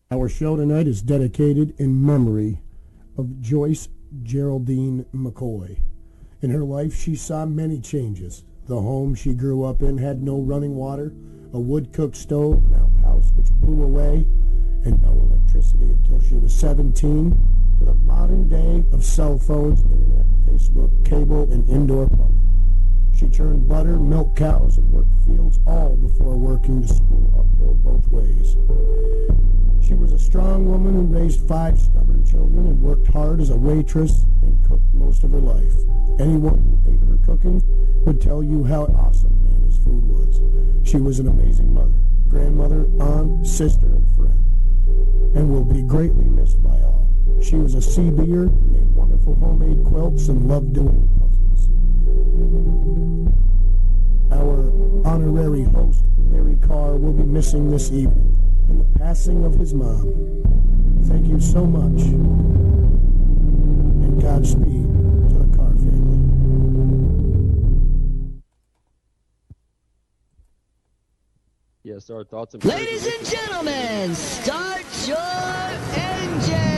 Our show tonight is dedicated in memory of Joyce Geraldine McCoy. In her life, she saw many changes. The home she grew up in had no running water, a wood-cooked stove, an outhouse which blew away, and no electricity until she was 17, to the modern day of cell phones, internet, Facebook, cable, and indoor plumbing. She churned butter, milked cows, and worked fields, all before working to school uphill both ways. She was a strong woman who raised 5 stubborn children and worked hard as a waitress and cooked most of her life. Anyone who ate her cooking would tell you how awesome Nana's food was. She was an amazing mother, grandmother, aunt, sister, and friend, and will be greatly missed by all. She was a sea-beer, made wonderful homemade quilts, and loved doing puzzles. Our honorary host, Larry Carr, will be missing this evening in the passing of his mom. Thank you so much, and Godspeed to the Carr family. Yes, our thoughts and Ladies and gentlemen, start your engines!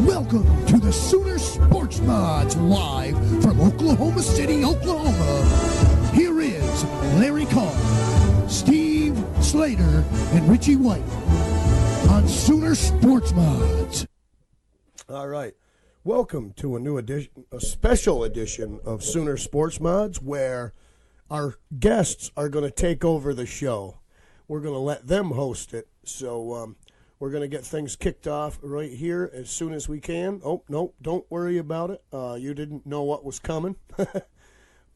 Welcome to the Sooner Sportsmods, live from Oklahoma City, Oklahoma. Here is Larry Carr, Steve Slater, and Richie White on Sooner Sportsmods. All right. Welcome to a new edition, a special edition of Sooner Sportsmods, where our guests are going to take over the show. We're going to let them host it. So we're going to get things kicked off right here as soon as we can. Oh, no, don't worry about it. You didn't know what was coming.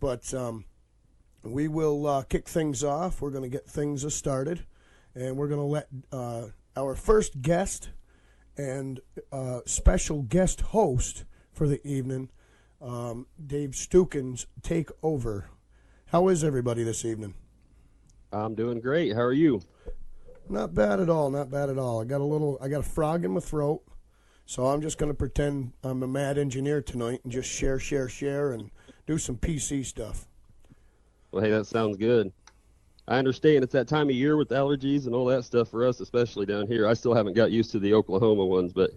But we will kick things off. We're going to get things started. And we're going to let our first guest and special guest host for the evening, Dave Stukins, take over. How is everybody this evening? I'm doing great. How are you? Not bad at all, not bad at all. I got a frog in my throat, so I'm just going to pretend I'm a mad engineer tonight and just share, and do some PC stuff. Well, hey, that sounds good. I understand it's that time of year with allergies and all that stuff for us, especially down here. I still haven't got used to the Oklahoma ones, but,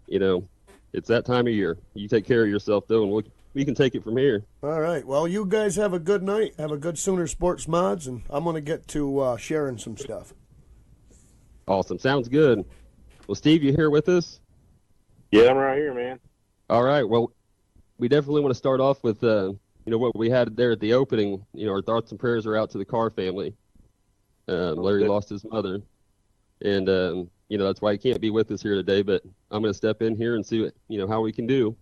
you know, it's that time of year. You take care of yourself, though, and we can take it from here. All right. Well, you guys have a good night. Have a good Sooner Sports Mods, and I'm going to get to sharing some stuff. Awesome. Sounds good. Well, Steve, you here with us? Yeah, I'm right here, man. All right. Well, we definitely want to start off with, what we had there at the opening. Our thoughts and prayers are out to the Carr family. Larry lost his mother, and, that's why he can't be with us here today, but I'm going to step in here and see what, how we can do.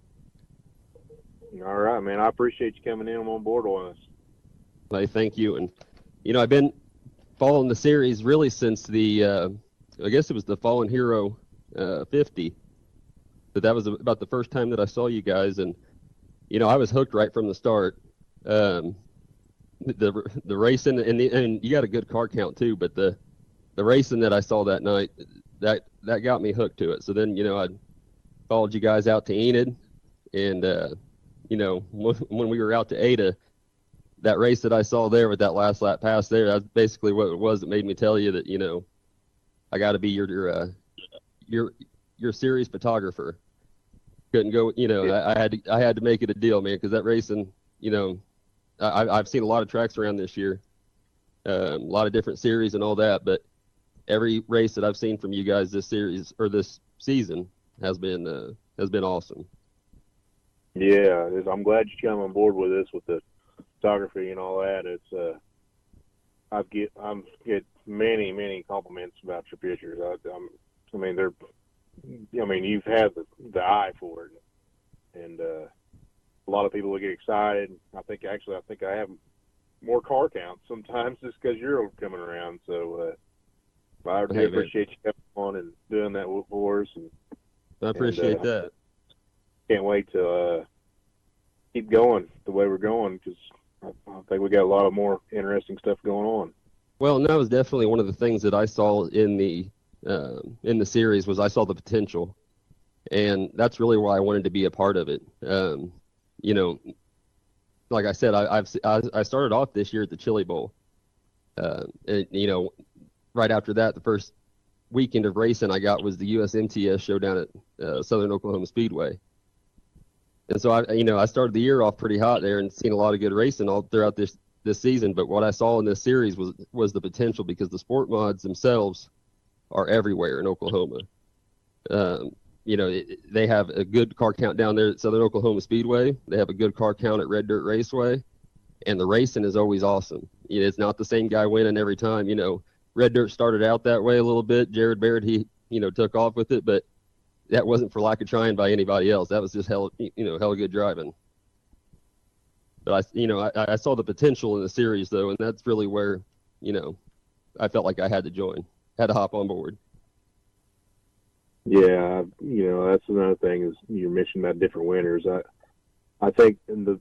All right, man. I appreciate you coming in on board with us. Hey, thank you. And, I've been following the series really since the, I guess it was the Fallen Hero 50. But that was about the first time that I saw you guys. And, I was hooked right from the start. The racing and you got a good car count too, but the racing that I saw that night, that got me hooked to it. So then, I followed you guys out to Enid, and, when we were out to Ada, that race that I saw there with that last lap pass there, that's basically what it was that made me tell you that, I got to be your series photographer. Couldn't go, I had to make it a deal, man, because that racing, I've seen a lot of tracks around this year, a lot of different series and all that, but every race that I've seen from you guys this series or this season has been awesome. Yeah, I'm glad you come on board with us with the photography and all that. It's I get many compliments about your pictures. You've had the eye for it, and a lot of people will get excited. I think I have more car counts sometimes just because you're coming around. So I really appreciate you coming on and doing that for us. And I appreciate that. Can't wait to keep going the way we're going, because I think we got a lot of more interesting stuff going on. Well, and that was definitely one of the things that I saw in the series was I saw the potential. and that's really why I wanted to be a part of it. You know, like I said, I started off this year at the Chili Bowl. You know, right after that, the first weekend of racing I got was the USMTS show down at Southern Oklahoma Speedway. And so I started the year off pretty hot there and seen a lot of good racing all throughout this season. But what I saw in this series was the potential, because the Sportmods themselves are everywhere in Oklahoma. You know, they have a good car count down there at Southern Oklahoma Speedway. They have a good car count at Red Dirt Raceway, and the racing is always awesome. You know, it's not the same guy winning every time. You know, Red Dirt started out that way a little bit. Jared Barrett, he took off with it, but that wasn't for lack of trying by anybody else. That was just hella good driving. But I saw the potential in the series though, and that's really where, I felt like I had to hop on board. Yeah, that's another thing is you're missing that different winners. I think in the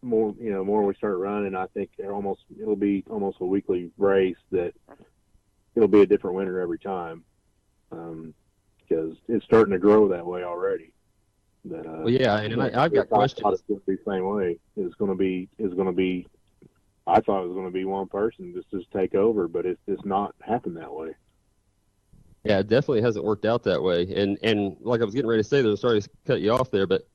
more we start running, I think it'll be almost a weekly race that it'll be a different winner every time, because it's starting to grow that way already. That, well, yeah, and I've got questions. I thought it's going to be the same way. It's going to be. I thought it was going to be one person just take over, but it's not happened that way. Yeah, it definitely hasn't worked out that way. And like I was getting ready to say, I'm sorry to cut you off there, but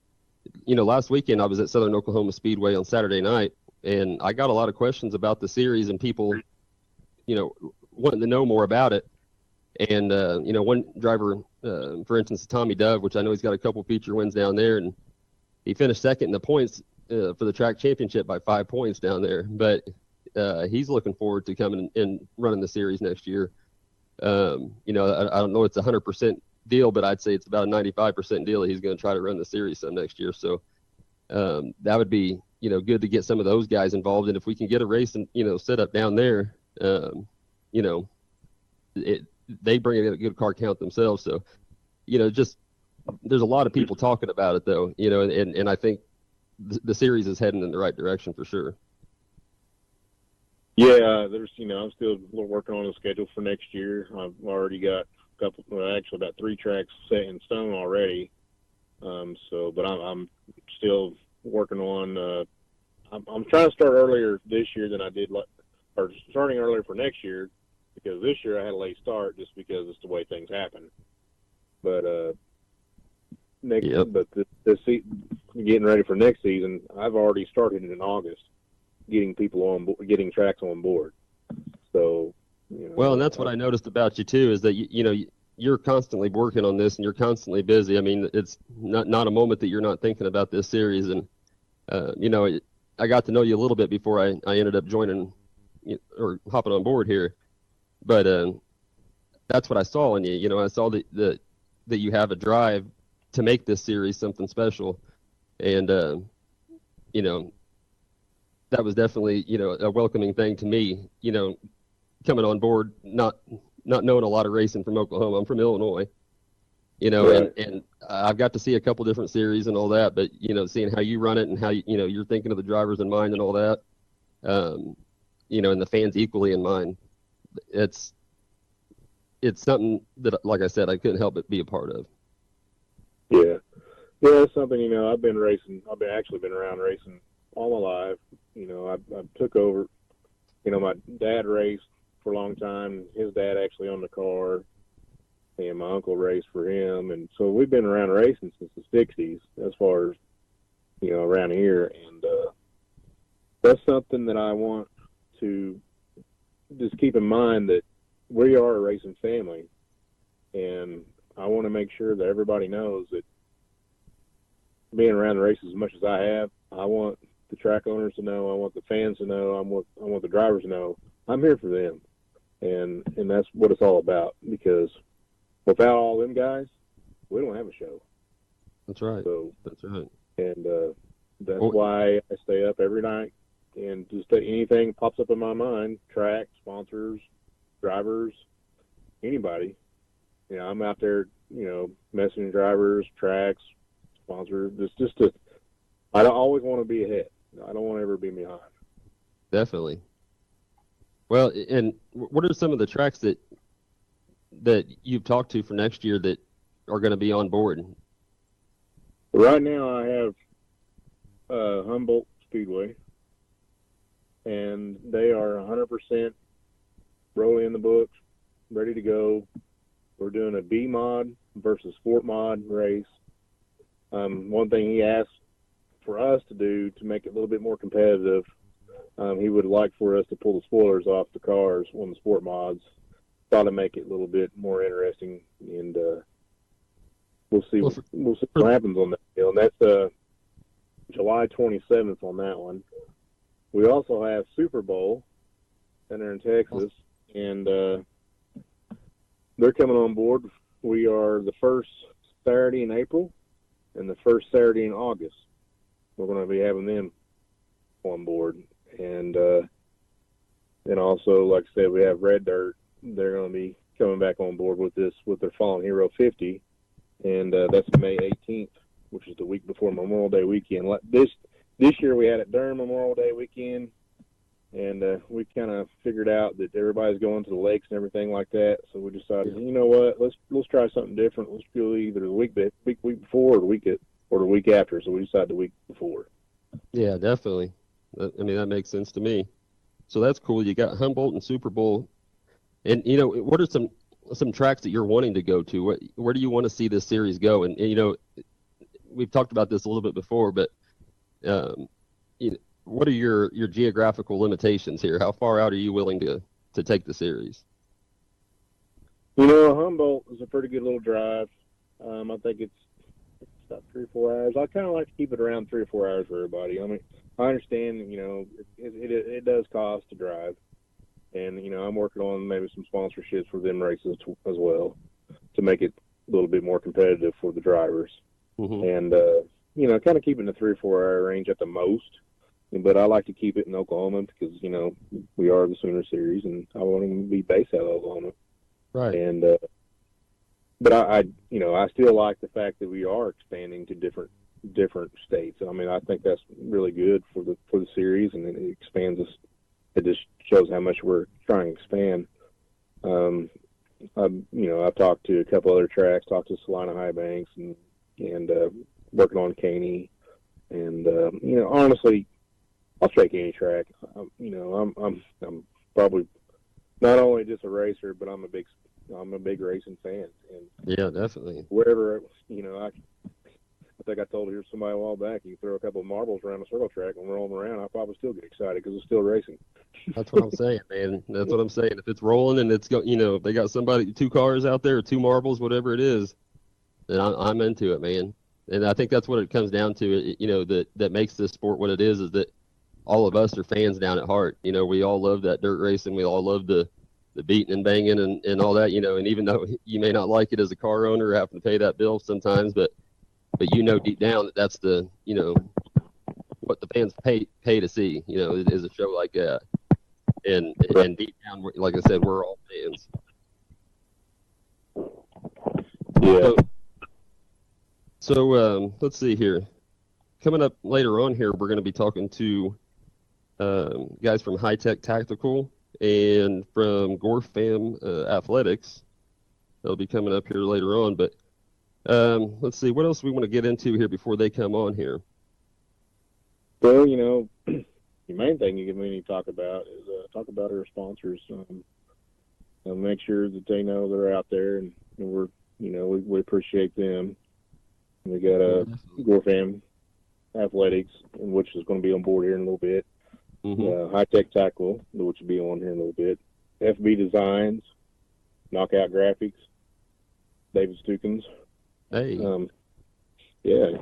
last weekend I was at Southern Oklahoma Speedway on Saturday night, and I got a lot of questions about the series and people, wanting to know more about it. And one driver, for instance, Tommy Dove, which I know he's got a couple feature wins down there, and he finished second in the points for the track championship by 5 points down there. But he's looking forward to coming and running the series next year. I don't know it's a 100% deal, but I'd say it's about a 95% deal that he's going to try to run the series some next year. So that would be, good to get some of those guys involved. And if we can get a race and, set up down there, they bring in a good car count themselves. So, just there's a lot of people talking about it though, and I think the series is heading in the right direction for sure. Yeah, there's, I'm still working on a schedule for next year. I've already got about 3 tracks set in stone already. But I'm still working on, I'm trying to start earlier this year than I did, or starting earlier for next year, because this year I had a late start just because it's the way things happen. But, getting ready for next season, I've already started in August. Getting tracks on board. So, well, and that's what I noticed about you too, is that you're constantly working on this and you're constantly busy. I mean, it's not a moment that you're not thinking about this series. And I got to know you a little bit before I ended up joining or hopping on board here. But that's what I saw in you. I saw that you have a drive to make this series something special, and that was definitely, a welcoming thing to me, coming on board, not knowing a lot of racing from Oklahoma. I'm from Illinois, right. and I've got to see a couple different series and all that, but, seeing how you run it and how, you're thinking of the drivers in mind and all that, and the fans equally in mind, it's something that, like I said, I couldn't help but be a part of. Yeah. Yeah, it's something, I've been around racing all my life. I took over, my dad raced for a long time. His dad actually owned the car, and my uncle raced for him. And so we've been around racing since the 60s as far as, around here. And that's something that I want to just keep in mind, that we are a racing family. And I want to make sure that everybody knows that being around the races as much as I have, I want the track owners to know, I want the fans to know, I want the drivers to know I'm here for them, and that's what it's all about. Because without all them guys, we don't have a show. That's right. So that's right. And that's why I stay up every night, and just anything pops up in my mind: track, sponsors, drivers, anybody. I'm out there, messaging drivers, tracks, sponsors. I don't always want to be ahead. I don't want to ever be behind. Definitely. Well, and what are some of the tracks that you've talked to for next year that are going to be on board? Right now, I have Humboldt Speedway, and they are 100% rolling in the books, ready to go. We're doing a B mod versus Sportmod race. One thing he asked for us to do to make it a little bit more competitive, he would like for us to pull the spoilers off the cars on the Sportmods. Thought to make it a little bit more interesting, and we'll see. We'll see what happens on that deal. And that's July 27th on that one. We also have Super Bowl, and they're in Texas, and they're coming on board. We are the first Saturday in April and the first Saturday in August. We're going to be having them on board. And also, like I said, we have Red Dirt. They're going to be coming back on board with this, with their Fallen Hero 50. And that's May 18th, which is the week before Memorial Day weekend. This year we had it during Memorial Day weekend. And we kind of figured out that everybody's going to the lakes and everything like that. So we decided, you know what, let's try something different. Let's do either the week before or the week after. So we decided the week before. Yeah, definitely. I mean, that makes sense to me. So that's cool. You got Humboldt and Super Bowl, and what are some tracks that you're wanting to go to? Where do you want to see this series go? And we've talked about this a little bit before, but what are your geographical limitations here? How far out are you willing to take the series? Humboldt is a pretty good little drive. I think it's about 3 or 4 hours. I kind of like to keep it around 3 or 4 hours for everybody. I mean, I understand, it does cost to drive. And, I'm working on maybe some sponsorships for them races as well to make it a little bit more competitive for the drivers. Mm-hmm. And, kind of keeping the 3 or 4 hour range at the most. But I like to keep it in Oklahoma because, we are the Sooner Series, and I want them to be based out of Oklahoma. Right. And, but I still like the fact that we are expanding to different states. I mean, I think that's really good for the series, and it expands us. It just shows how much we're trying to expand. I've talked to a couple other tracks, talked to Salina High Banks, and working on Caney, and honestly, I'll take any track. I'm probably not only just a racer, but I'm a big racing fan. And yeah, definitely. Wherever I think I told somebody a while back, you throw a couple of marbles around a circle track and roll them around, I'll probably still get excited because it's still racing. That's what I'm saying, man. That's what I'm saying. If it's rolling and it's if they got 2 cars out there, 2 marbles, whatever it is, then I'm into it, man. And I think that's what it comes down to. That makes this sport what it is that all of us are fans down at heart. We all love that dirt racing. We all love the beating and banging and all that. And even though you may not like it as a car owner, having to pay that bill sometimes, but deep down that that's the what the fans pay to see. Is a show like that. And deep down, like I said, we're all fans. Yeah. So let's see here. Coming up later on here, we're going to be talking to guys from High Tech Tactical and from Gorfam Athletics. They'll be coming up here later on. But let's see, what else we want to get into here before they come on here? Well, the main thing we need to talk about is talk about our sponsors. Make sure that they know they're out there, and we appreciate them. We got Gorfam Athletics, which is going to be on board here in a little bit. Mm-hmm. High Tech Tackle, which will be on here in a little bit. FB Designs, Knockout Graphics, David Stukins. Hey. Yeah,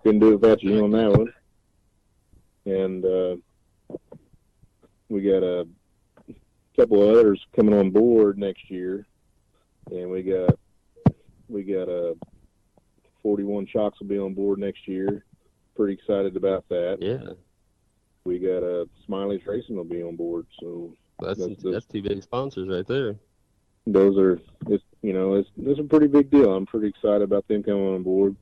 couldn't do it without you on that one. And we got a couple of others coming on board next year, and we got 41 Shocks will be on board next year. Pretty excited about that. Yeah. We got Smiley's Racing will be on board, so that's 2 big sponsors right there. Those are it's a pretty big deal. I'm pretty excited about them coming on board.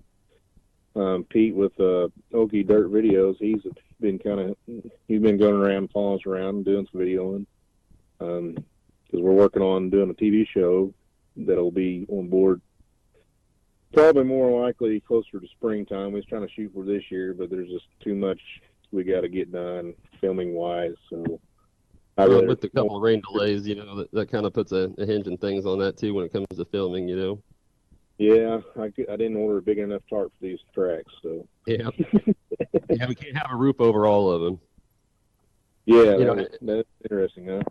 Pete with Okie Dirt Videos, he's been going around, following us around, and doing some videoing. Because we're working on doing a TV show that'll be on board Probably more likely closer to springtime. We was trying to shoot for this year, but there's just too much we got to get done filming wise. So with the couple of rain delays, that kind of puts a hinge in things on that too when it comes to filming. Yeah, I didn't order a big enough tarp for these tracks, so Yeah. Yeah, we can't have a roof over all of them. Yeah, that's interesting, huh?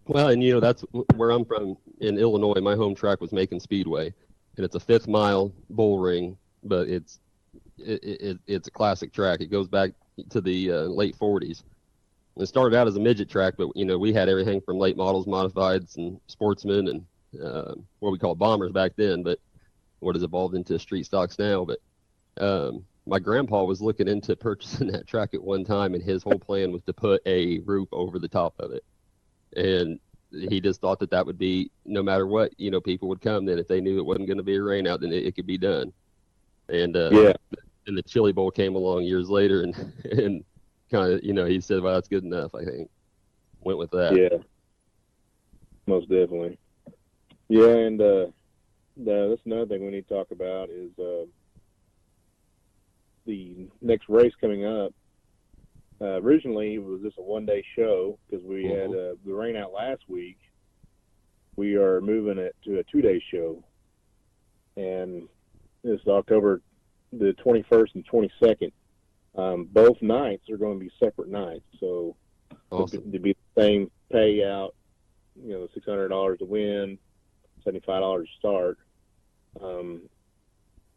Well, and that's where I'm from in Illinois. My home track was Macon Speedway, and it's a 5th mile bull ring, but it's a classic track. It goes back to the late 40s. It started out as a midget track, but we had everything from late models, modifieds, and sportsmen, and what we call bombers back then, but what has evolved into street stocks now. But my grandpa was looking into purchasing that track at one time, and his whole plan was to put a roof over the top of it. And he just thought that would be, no matter what, people would come then. If they knew it wasn't going to be a rain out, then it could be done. And and the Chili Bowl came along years later, and kind of, he said, well, that's good enough, I think. Went with that. Yeah, most definitely. Yeah, and that's another thing we need to talk about is the next race coming up. Originally, it was just a one-day show because we had the rain out last week. We are moving it to a 2-day show, and this is October the 21st and 22nd. Both nights are going to be separate nights, so awesome. to be the same payout, $600 to win, $75 to start.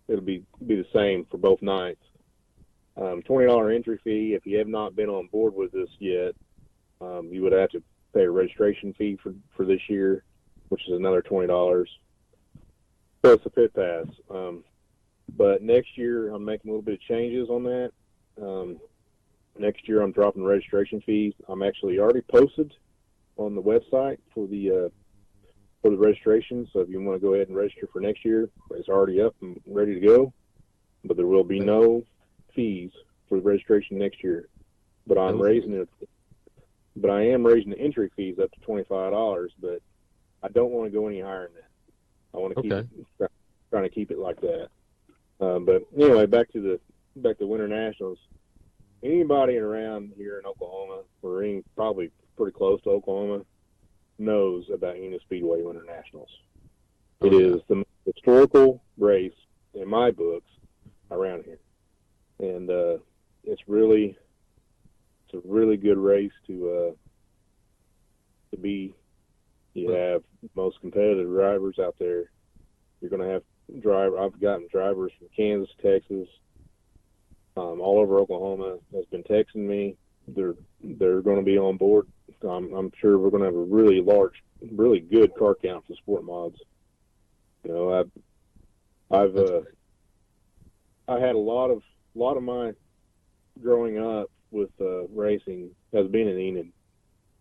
It'll be the same for both nights. $20 entry fee. If you have not been on board with this yet, you would have to pay a registration fee for this year, which is another $20. Plus a pit pass. But next year, I'm making a little bit of changes on that. Next year, I'm dropping registration fees. I'm actually already posted on the website for the registration. So if you want to go ahead and register for next year, it's already up and ready to go. But there will be no fees for the registration next year. But I am raising the entry fees up to $25. But I don't want to go any higher than that. I want to trying to keep it like that. But anyway, back to Winter Nationals. Anybody around here in Oklahoma, or probably pretty close to Oklahoma, knows about Enos Speedway Winter Nationals. It is the historical race in my books around here, and it's a really good race to be. You have most competitive drivers out there. You're going to have I've gotten drivers from Kansas, Texas, all over Oklahoma has been texting me. They're going to be on board. I'm sure we're going to have a really large, really good car count for Sportmods. I had a lot of my growing up with racing has been in Enid,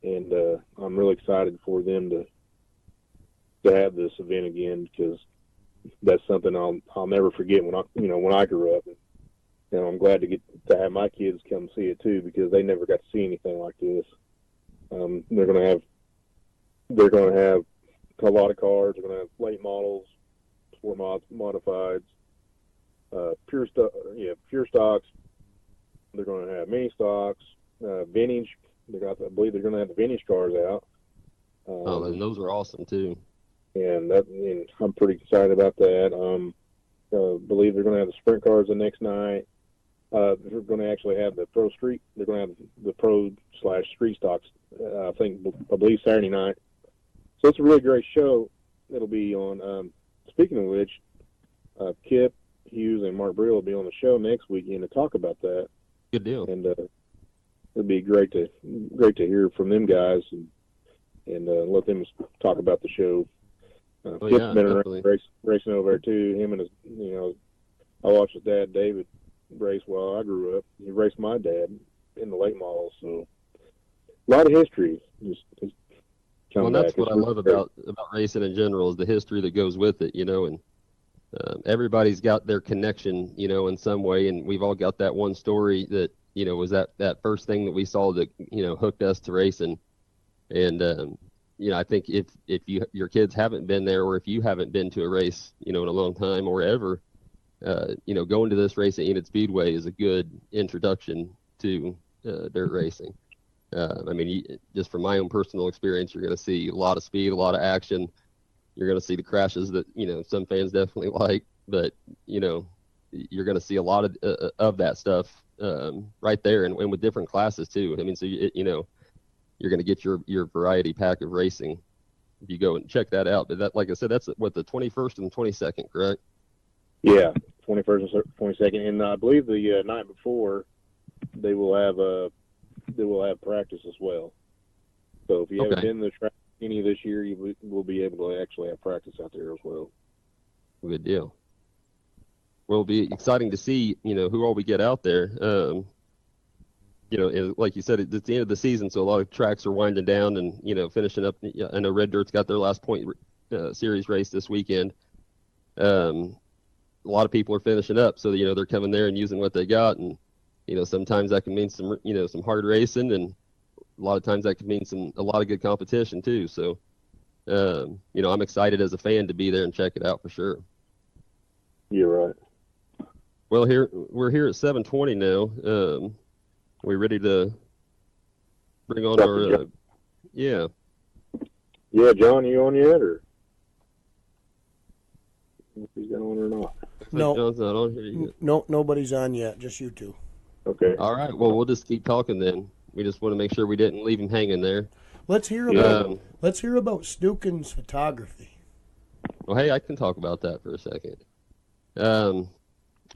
and I'm really excited for them to have this event again, because that's something I'll never forget when I grew up. And I'm glad to have my kids come see it too, because they never got to see anything like this. They're going to have a lot of cars. They're going to have late models, sport mods, modifieds, pure stocks. They're going to have mini stocks, vintage. I believe they're going to have the vintage cars out. And those are awesome too. And I'm pretty excited about that. Believe they're going to have the sprint cars the next night. They're going to actually have the pro street. They're going to have the pro/street stocks. I believe Saturday night. So it's a really great show. It'll be on. Speaking of which, Kip Hughes and Mark Brill will be on the show next weekend to talk about that. Good deal. And it'd be great to hear from them guys and let them talk about the show. Kip's been around racing over there too. Him and his, I watched his dad David race while I grew up. He raced my dad in the late models, so a lot of history. Well, that's what I love about racing in general, is the history that goes with it, and everybody's got their connection, in some way, and we've all got that one story that, was that first thing that we saw that, hooked us to racing. And I think if your kids haven't been there, or if you haven't been to a race, in a long time or ever, going to this race at Enid Speedway is a good introduction to dirt racing. Just from my own personal experience, you're going to see a lot of speed, a lot of action. You're going to see the crashes that, some fans definitely like, but, you're going to see a lot of that stuff right there, and with different classes too. So you're going to get your variety pack of racing if you go and check that out. But that, like I said, that's what, the 21st and 22nd, correct? Yeah, 21st and 22nd, and I believe the night before they will have practice as well. So if you haven't been to the track any this year, you will be able to actually have practice out there as well. Good deal. Well, it'll be exciting to see, who all we get out there. Like you said, it's the end of the season, so a lot of tracks are winding down and, finishing up. I know Red Dirt's got their last point series race this weekend. A lot of people are finishing up, so, they're coming there and using what they got. And, sometimes that can mean some hard racing, and a lot of times that can mean a lot of good competition too. So, I'm excited as a fan to be there and check it out for sure. You're right. Well, we're here at 7:20 now. We ready to bring on our yeah. Yeah, John, you on yet, or if he's got on or not? No, John's not on here yet. No, nobody's on yet. Just you two. Okay. All right. Well, we'll just keep talking then. We just want to make sure we didn't leave him hanging there. Let's hear about Stukins photography. Well, hey, I can talk about that for a second.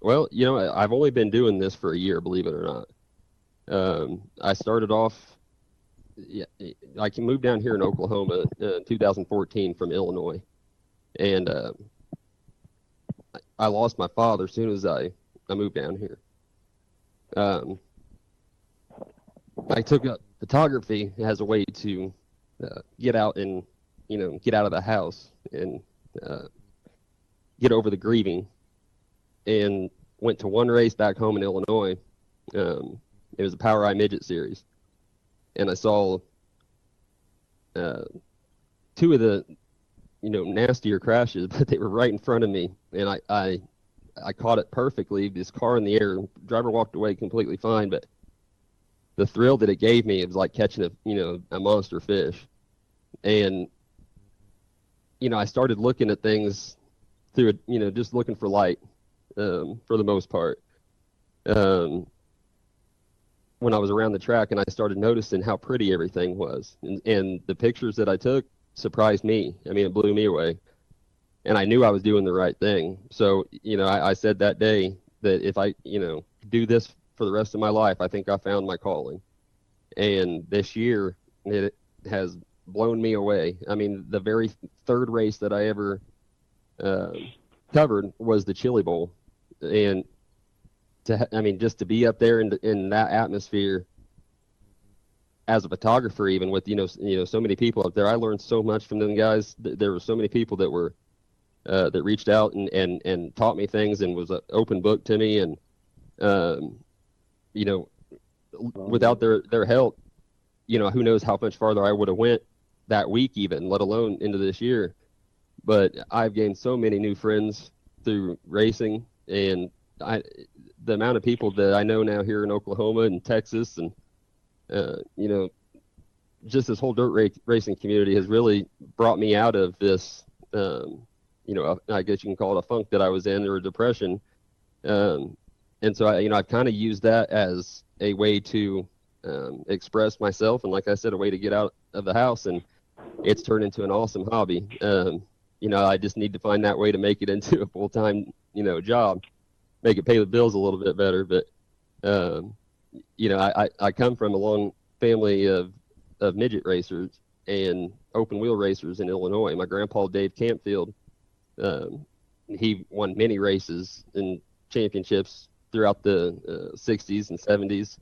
Well, I've only been doing this for a year, believe it or not. I started off. I moved down here in Oklahoma in 2014 from Illinois, and I lost my father as soon as I moved down here. I took up photography as a way to get out and get out of the house and get over the grieving, and went to one race back home in Illinois. It was a Power Eye Midget Series, and I saw two of the nastier crashes, but they were right in front of me, and I caught it perfectly. This car in the air, driver walked away completely fine, but the thrill that it gave me, it was like catching a monster fish. And I started looking at things through just looking for light, for the most part. When I was around the track, and I started noticing how pretty everything was, and the pictures that I took surprised me. It blew me away, and I knew I was doing the right thing. So I said that day that if I do this for the rest of my life, I think I found my calling. And this year it has blown me away. The very third race that I ever covered was the Chili Bowl, and just to be up there in that atmosphere as a photographer, even with so many people up there, I learned so much from them guys. There were so many people that were that reached out and taught me things, and was an open book to me. And without their help, who knows how much farther I would have went that week, even, let alone into this year. But I've gained so many new friends through racing, and the amount of people that I know now here in Oklahoma and Texas, and just this whole dirt racing community has really brought me out of this, I guess you can call it a funk that I was in, or a depression. And so I've kind of used that as a way to express myself, and like I said, a way to get out of the house, and it's turned into an awesome hobby. I just need to find that way to make it into a full-time, job, make it pay the bills a little bit better. But, I come from a long family of midget racers and open wheel racers in Illinois. My grandpa, Dave Campfield, he won many races and championships throughout the 60s and 70s,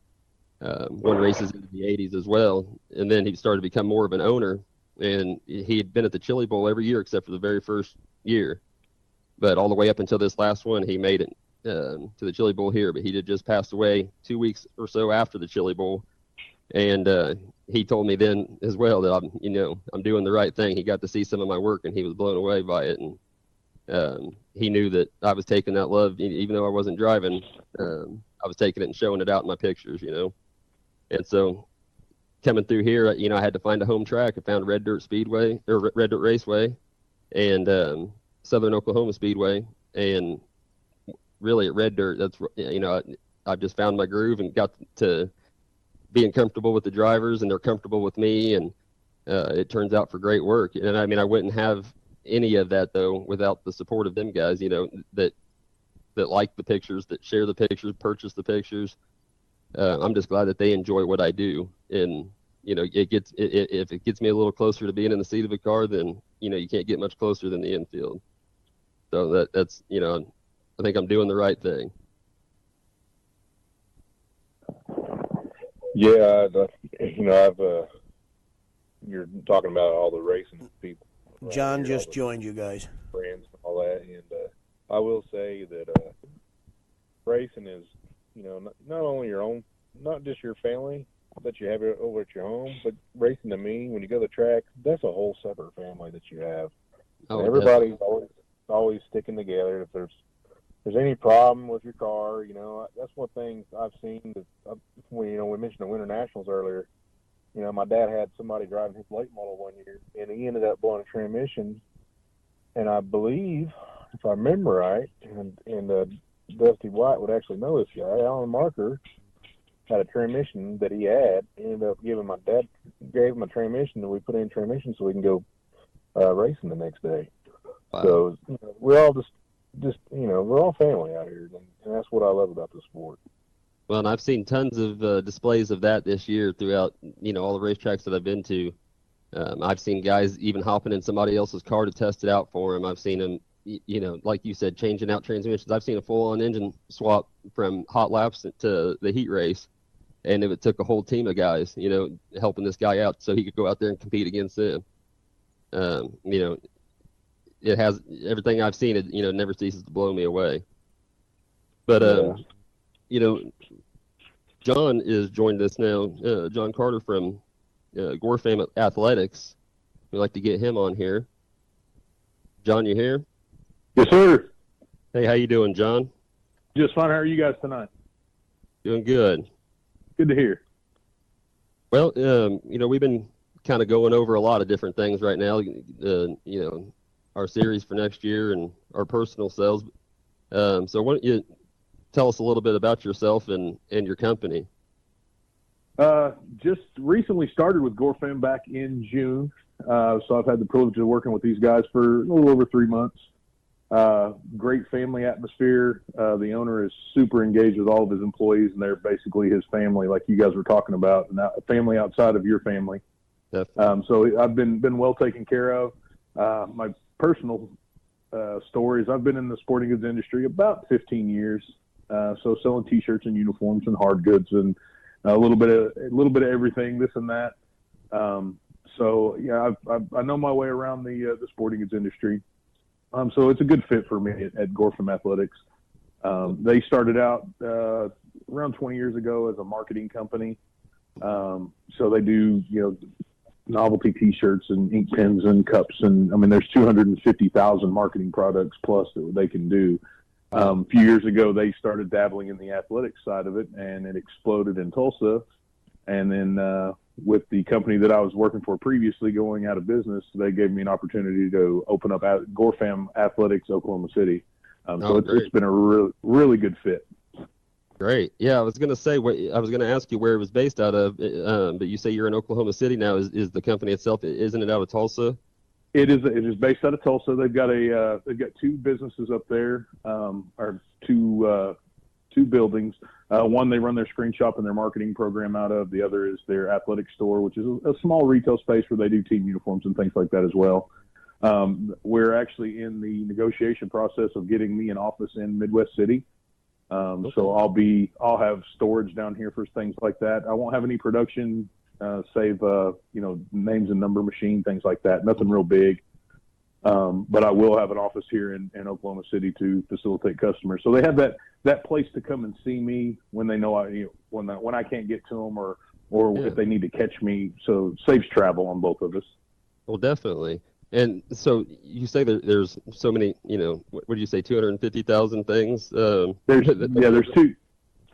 won races into the 80s as well. And then he started to become more of an owner, and he had been at the Chili Bowl every year except for the very first year. But all the way up until this last one, he made it to the Chili Bowl here. But he had just passed away 2 weeks or so after the Chili Bowl. And he told me then as well that I'm doing the right thing. He got to see some of my work, and he was blown away by it. And he knew that I was taking that love, even though I wasn't driving. I was taking it and showing it out in my pictures, And so coming through here, I had to find a home track. I found Red Dirt Speedway or Red Dirt Raceway and Southern Oklahoma Speedway. And really at Red Dirt, that's, I've just found my groove and got to being comfortable with the drivers, and they're comfortable with me. And it turns out for great work. And I wouldn't have any of that though without the support of them guys, that like the pictures, that share the pictures, purchase the pictures. I'm just glad that they enjoy what I do. And, if it gets me a little closer to being in the seat of a car, then, you can't get much closer than the infield. So that's, I think I'm doing the right thing. Yeah, you're talking about all the racing people. John just joined you guys. Friends and all that, and I will say that racing is, not only your own, not just your family that you have over at your home, but racing to me, when you go to the track, that's a whole separate family that you have. Oh, everybody's always sticking together. If there's any problem with your car, that's one thing I've seen. That we mentioned the Winter Nationals earlier. My dad had somebody driving his late model one year, and he ended up blowing a transmission. And I believe, if I remember right, and Dusty White would actually know this guy, Alan Marker, had a transmission that he had. He ended up gave him a transmission, and we put in transmission so we can go racing the next day. Wow. So we're all just we're all family out here, and that's what I love about the sport. Well, and I've seen tons of displays of that this year throughout, all the racetracks that I've been to. I've seen guys even hopping in somebody else's car to test it out for them. I've seen them, like you said, changing out transmissions. I've seen a full-on engine swap from hot laps to the heat race, and it took a whole team of guys, helping this guy out so he could go out there and compete against them. It has everything I've seen. It never ceases to blow me away. But John is joined us now. John Carter from Gorfam Athletics. We'd like to get him on here. John, you here? Yes, sir. Hey, how you doing, John? Just fine. How are you guys tonight? Doing good. Good to hear. Well, we've been kind of going over a lot of different things right now. Our series for next year and our personal selves. So why don't you tell us a little bit about yourself and your company? Just recently started with Gorfam back in June. So I've had the privilege of working with these guys for a little over 3 months. Great family atmosphere. The owner is super engaged with all of his employees, and they're basically his family, like you guys were talking about, and a family outside of your family. So I've been well taken care of. My personal stories, I've been in the sporting goods industry about 15 years. So selling T-shirts and uniforms and hard goods and a little bit of everything, this and that. So yeah, I know my way around the sporting goods industry. So it's a good fit for me at Gorfam Athletics. They started out around 20 years ago as a marketing company. So they do novelty T-shirts and ink pens and cups, and there's 250,000 marketing products plus that they can do. A few years ago, they started dabbling in the athletics side of it, and it exploded in Tulsa. And then with the company that I was working for previously going out of business, they gave me an opportunity to open up at Gorfam Athletics, Oklahoma City. So it's been a really good fit. Great. Yeah, I was going to ask you where it was based out of, but you say you're in Oklahoma City now. Is the company itself, isn't it out of Tulsa? It is based out of Tulsa. They've got two businesses up there, or two buildings. One they run their screen shop and their marketing program out of. The other is their athletic store, which is a small retail space where they do team uniforms and things like that as well. We're actually in the negotiation process of getting me an office in Midwest City. So I'll have storage down here for things like that. I won't have any production, save names and number machine, things like that. Nothing real big. But I will have an office here in Oklahoma City to facilitate customers. So they have that place to come and see me when they know when I can't get to them or if they need to catch me. So it saves travel on both of us. Well, definitely. And so you say that there's so many, what did you say, 250,000 things? There's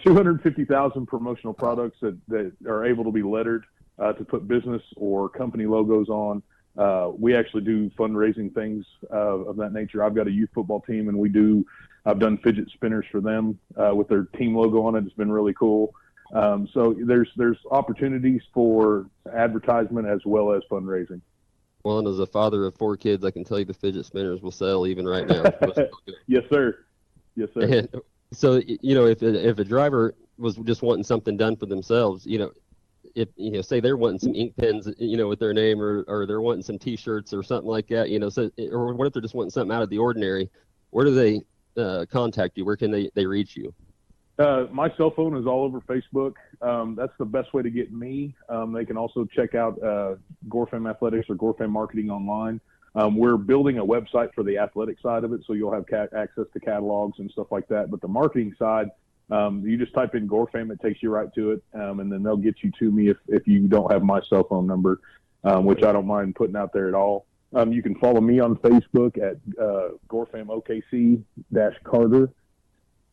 250,000 promotional products that are able to be lettered to put business or company logos on. We actually do fundraising things of that nature. I've got a youth football team, and I've done fidget spinners for them with their team logo on it. It's been really cool. So there's opportunities for advertisement as well as fundraising. Well, and as a father of 4 kids, I can tell you the fidget spinners will sell even right now. Yes, sir. Yes, sir. And so, if a driver was just wanting something done for themselves, if say they're wanting some ink pens, with their name, or they're wanting some T-shirts or something like that, or what if they're just wanting something out of the ordinary? Where do they contact you? Where can they reach you? My cell phone is all over Facebook. That's the best way to get me. They can also check out GoreFam Athletics or GoreFam Marketing online. We're building a website for the athletic side of it, so you'll have access to catalogs and stuff like that. But the marketing side, you just type in GoreFam, it takes you right to it, and then they'll get you to me if you don't have my cell phone number, which I don't mind putting out there at all. You can follow me on Facebook at GoreFam OKC-Carter.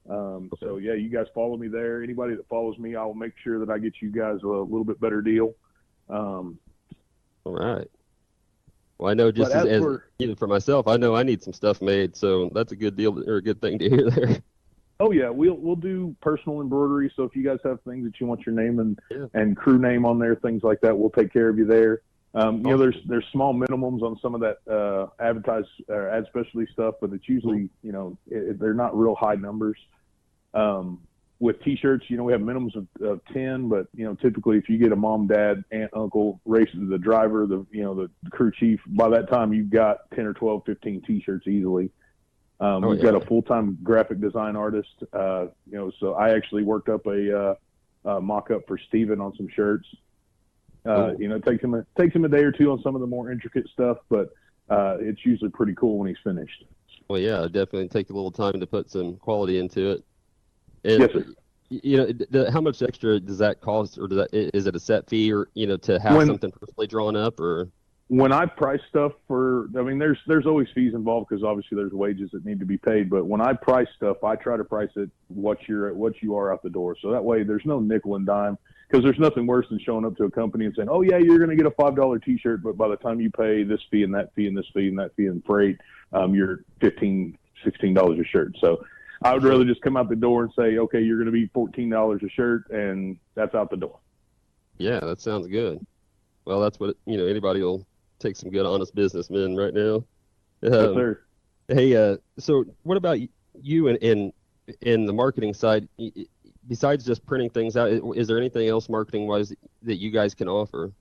So yeah, you guys follow me there. Anybody that follows me, I'll make sure that I get you guys a little bit better deal. All right. Well, I know just even for myself, I know I need some stuff made, so that's a good deal or a good thing to hear there. Oh yeah, we'll do personal embroidery. So if you guys have things that you want your name and crew name on there, things like that, we'll take care of you there. There's small minimums on some of that ad specialty stuff, but it's usually they're not real high numbers. With T-shirts, we have minimums of 10, but typically if you get a mom, dad, aunt, uncle, the driver, the crew chief, by that time you've got 10 or 12, 15 T-shirts easily. We've got a full-time graphic design artist. So I actually worked up a mock-up for Steven on some shirts. It takes him a day or two on some of the more intricate stuff, but it's usually pretty cool when he's finished. Well, yeah, definitely take a little time to put some quality into it. And, yes, sir. How much extra does that cost, or is it a set fee, or to have something personally drawn up, or? When I price stuff there's always fees involved because obviously there's wages that need to be paid. But when I price stuff, I try to price it what you are out the door. So that way there's no nickel and dime, because there's nothing worse than showing up to a company and saying, oh yeah, you're going to get a $5 T-shirt, but by the time you pay this fee and that fee and this fee and that fee and freight, you're $15, $16 a shirt. So I would rather just come out the door and say, okay, you're going to be $14 a shirt, and that's out the door. Yeah, that sounds good. Well, that's what anybody will take some good, honest businessmen right now. Yes, sir. Hey, so what about you in the marketing side? Besides just printing things out, is there anything else marketing-wise that you guys can offer?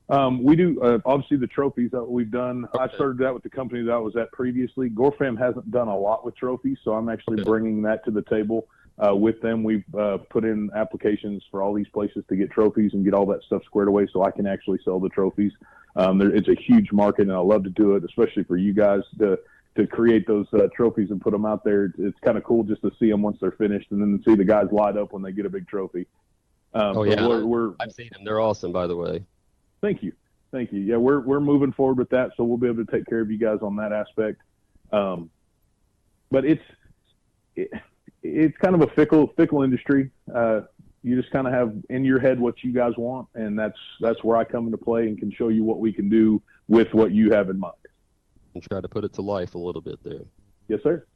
We do, obviously, the trophies that we've done. Okay. I started that with the company that I was at previously. GoreFam hasn't done a lot with trophies, so I'm actually bringing that to the table with them. We've put in applications for all these places to get trophies and get all that stuff squared away so I can actually sell the trophies. It's a huge market, and I love to do it, especially for you guys to create those trophies and put them out there. It's kind of cool just to see them once they're finished, and then to see the guys light up when they get a big trophy. I've seen them. They're awesome, by the way. Thank you. Yeah, we're moving forward with that, so we'll be able to take care of you guys on that aspect. But it's kind of a fickle industry. You just kind of have in your head what you guys want, and that's where I come into play and can show you what we can do with what you have in mind. And try to put it to life a little bit there. Yes, sir.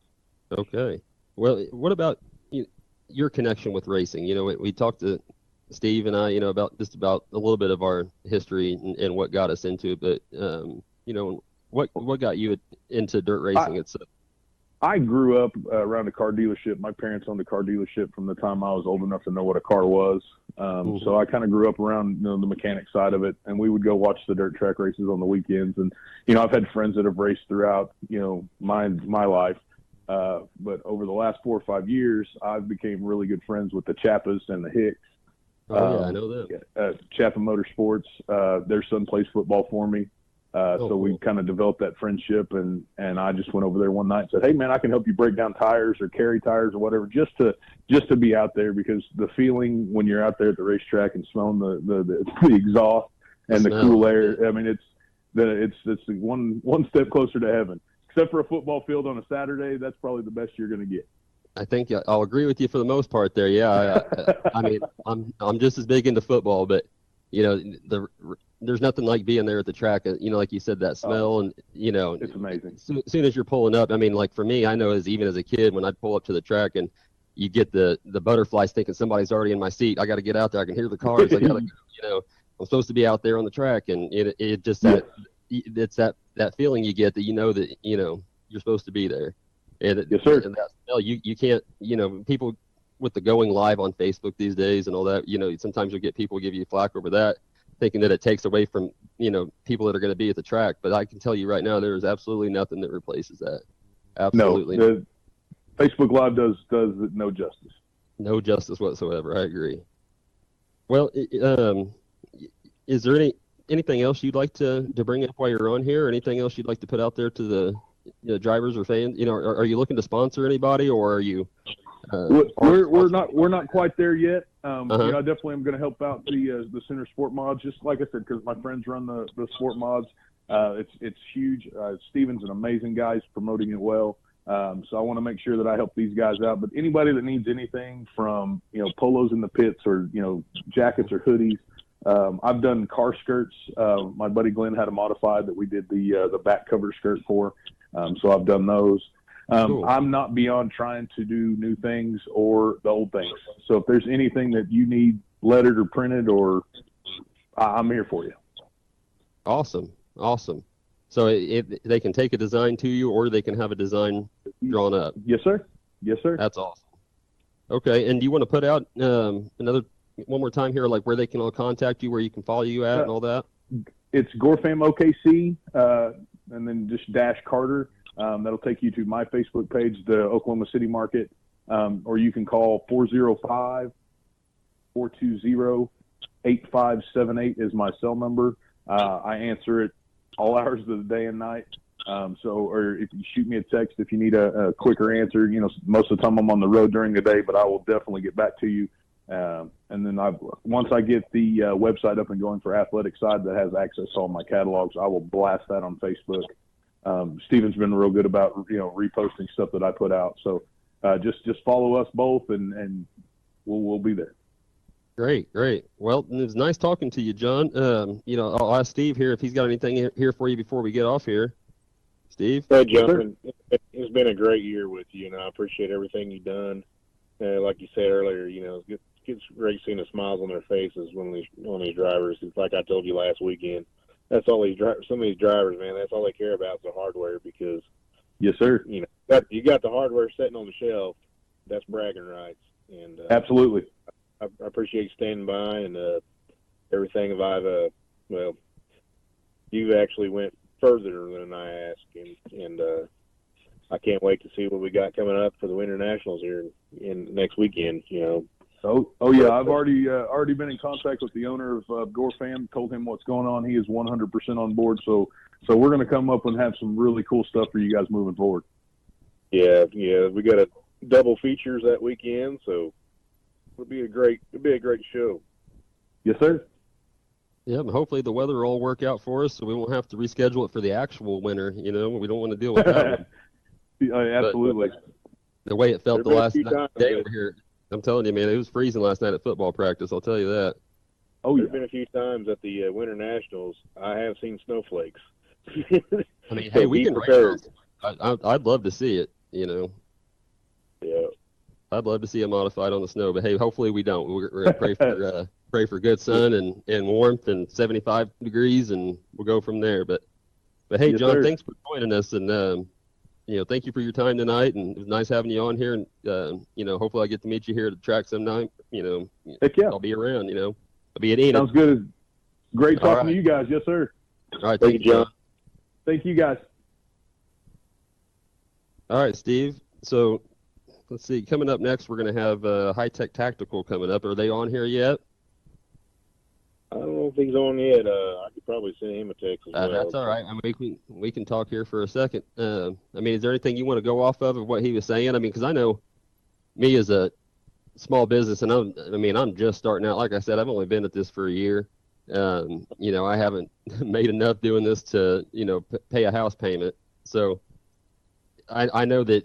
Okay. Well, what about your connection with racing? We talked to Steve and I, about a little bit of our history and what got us into it, but what got you into dirt racing itself? I grew up around a car dealership. My parents owned a car dealership from the time I was old enough to know what a car was. So I kind of grew up around the mechanic side of it, and we would go watch the dirt track races on the weekends. And I've had friends that have raced throughout my life. But over the last 4 or 5 years, I've became really good friends with the Chappas and the Hicks. Oh, yeah, I know that. Chappa Motorsports, their son plays football for me. So we kind of developed that friendship, and I just went over there one night and said, hey, man, I can help you break down tires or carry tires or whatever, just to be out there, because the feeling when you're out there at the racetrack and smelling the exhaust and the cool air, it's one step closer to heaven. Except for a football field on a Saturday, that's probably the best you're going to get. I think I'll agree with you for the most part there. Yeah, I mean, I'm just as big into football, but there's nothing like being there at the track. Like you said, that smell and it's amazing. As soon as you're pulling up, I mean, like for me, I know even as a kid when I'd pull up to the track and you get the butterflies thinking somebody's already in my seat. I got to get out there. I can hear the cars. I got to, I'm supposed to be out there on the track, and it just it's that feeling you get that that you're supposed to be there. And yes, sir. And that smell, you can't, people with the going live on Facebook these days and all that, sometimes you'll get people give you flack over that, thinking that it takes away from, people that are going to be at the track. But I can tell you right now, there is absolutely nothing that replaces that. Absolutely. No, Facebook Live does no justice. No justice whatsoever. I agree. Well, is there anything else you'd like to bring up while you're on here, or anything else you'd like to put out there to the drivers or fans? Are you looking to sponsor anybody, or are you? We're not quite there yet. I definitely am going to help out the Sooner Sportmods, just like I said, because my friends run the Sportmods. It's huge. Steven's an amazing guy. He's promoting it well. So I want to make sure that I help these guys out. But anybody that needs anything from polos in the pits or jackets or hoodies. I've done car skirts. My buddy Glenn had a modified that we did the back cover skirt for. So I've done those. Cool. I'm not beyond trying to do new things or the old things. So if there's anything that you need lettered or printed, or I'm here for you. Awesome. So they can take a design to you, or they can have a design drawn up. Yes, sir. That's awesome. Okay, and do you want to put out one more time here, like where they can all contact you, where you can follow you at, and all that? It's Gorfam OKC, and then just dash Carter. That'll take you to my Facebook page, the Oklahoma City Market, or you can call 405-420-8578 is my cell number. I answer it all hours of the day and night. Or if you shoot me a text if you need a quicker answer, most of the time I'm on the road during the day, but I will definitely get back to you. And then once I get the website up and going for athletic side that has access to all my catalogs, I will blast that on Facebook. Steven's been real good about reposting stuff that I put out. So just follow us both, and we'll be there. Great. Well, it was nice talking to you, John. I'll ask Steve here if he's got anything here for you before we get off here. Steve? Hey, John. It's been a great year with you, and I appreciate everything you've done. Like you said earlier, it's great seeing the smiles on their faces when these drivers. It's like I told you last weekend. That's all some of these drivers, man. That's all they care about is the hardware, because yes, sir. You got the hardware sitting on the shelf. That's bragging rights, and absolutely. I appreciate you standing by and everything. You actually went further than I asked, and I can't wait to see what we got coming up for the Winter Nationals here in next weekend. Oh yeah, I've already been in contact with the owner of Gorfam. Told him what's going on. He is 100% on board. So we're going to come up and have some really cool stuff for you guys moving forward. Yeah, we got a double features that weekend, so it'll be a great show. Yes, sir. Yeah, and hopefully the weather will all work out for us, so we won't have to reschedule it for the actual winter. We don't want to deal with that one. Absolutely. But the way it felt the last day over here, I'm telling you, man, it was freezing last night at football practice. I'll tell you that. Oh, yeah. There's been a few times at the Winter Nationals I have seen snowflakes. I mean, hey, we can race. I'd love to see it. Yeah. I'd love to see it modified on the snow, but hey, hopefully we don't. We're gonna pray for good sun and warmth and 75 degrees, and we'll go from there. But hey, yes, John, sir. Thanks for joining us, and thank you for your time tonight, and it was nice having you on here. And hopefully I get to meet you here at the track sometime. Heck yeah. I'll be around. I'll be at Enid. Sounds good. Great talking right. to you guys. Yes, sir. All right, thank you, John. Thank you, guys. All right, Steve. So let's see. Coming up next, we're going to have High Tech Tactical coming up. Are they on here yet? I don't know if he's on yet. I could probably send him a text as well. That's all right. I mean, we can talk here for a second. I mean, is there anything you want to go off of what he was saying? I mean, because I know me as a small business, and I'm just starting out. Like I said, I've only been at this for a year. You know, I haven't made enough doing this to, you know, pay a house payment. So I know that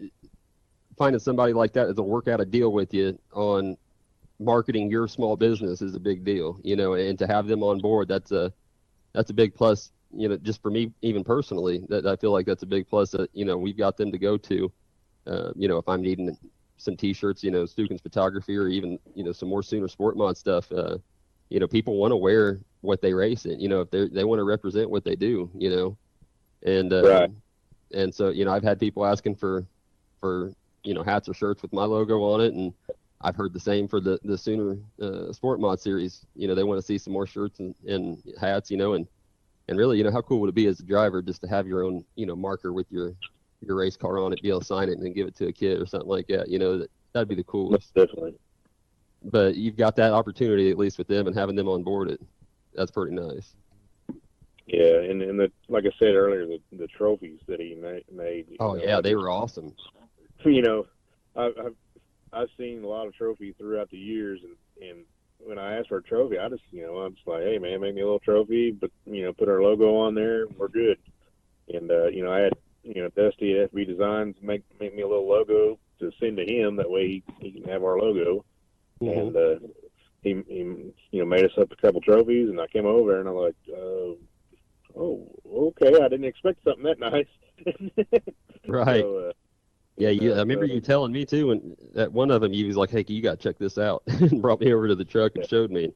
finding somebody like that that'll work out a deal with you on marketing your small business is a big deal, you know, and to have them on board, that's a big plus, you know, just for me, even personally, that I feel like that's a big plus that, you know, we've got them to go to, you know, if I'm needing some t-shirts, you know, Stukins photography, or even, you know, some more Sooner Sportmod stuff, you know, people want to wear what they race in, you know, if they want to represent what they do, you know, and, Right. and so, you know, I've had people asking for, you know, hats or shirts with my logo on it. And I've heard the same for the Sooner Sportmod series. You know, they want to see some more shirts and hats, you know, and really, you know, how cool would it be as a driver just to have your own, you know, marker with your race car on it, be able to sign it and then give it to a kid or something like that. You know, that'd be the coolest. Definitely. But you've got that opportunity, at least with them, and having them on board, that's pretty nice. Yeah, and like I said earlier, the trophies that he made. Oh, yeah, they were awesome. You know, I've seen a lot of trophies throughout the years, and when I asked for a trophy, I just, you know, I'm just like, hey man, make me a little trophy, but you know, put our logo on there, and we're good. And you know, I had, you know, Dusty at FB Designs make me a little logo to send to him. That way he can have our logo. Mm-hmm. And he you know, made us up a couple trophies, and I came over and I'm like, oh, okay, I didn't expect something that nice. Right. So, yeah, I remember you telling me too, and that one of them, you was like, hey, you got to check this out, and brought me over to the truck and showed me.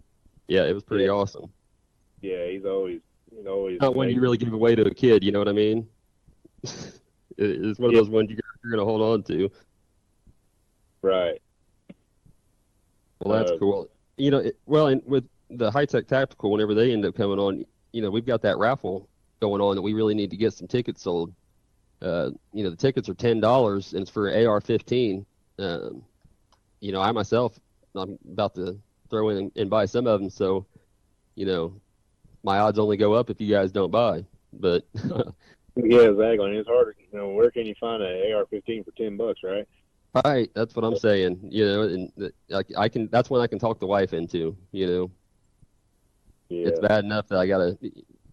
Yeah, it was pretty awesome. Yeah, he's always not one you really give away to a kid, you know what I mean? It's one of those ones you're going to hold on to. Right. Well, that's cool. You know, and with the High Tech Tactical, whenever they end up coming on, you know, we've got that raffle going on that we really need to get some tickets sold. You know, the tickets are $10, and it's for AR-15. You know, I myself, I'm about to throw in and buy some of them, so, you know, my odds only go up if you guys don't buy. But yeah, exactly. And it's hard. You know, where can you find an AR-15 for $10, right? Right, that's what I'm saying. You know, and I can. That's when I can talk the wife into. You know, Yeah. It's bad enough that I gotta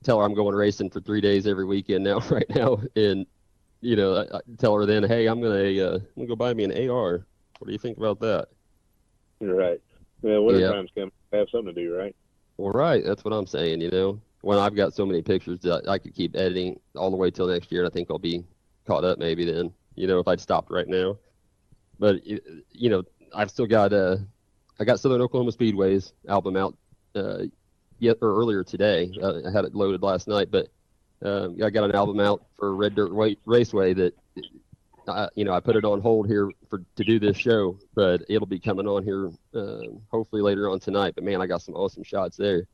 tell her I'm going racing for 3 days every weekend now, right now, and you know, I tell her then, hey, I'm gonna go buy me an AR. What do you think about that? You're right. Well, winter time's coming. Have something to do, right? Well, right. That's what I'm saying. You know, when I've got so many pictures that I could keep editing all the way till next year, and I think I'll be caught up maybe then. You know, if I'd stopped right now. But you know, I've still got I got Southern Oklahoma Speedway's album out earlier today. I had it loaded last night, but I got an album out for Red Dirt Raceway that you know, I put it on hold here to do this show, but it'll be coming on here hopefully later on tonight. But man, I got some awesome shots there,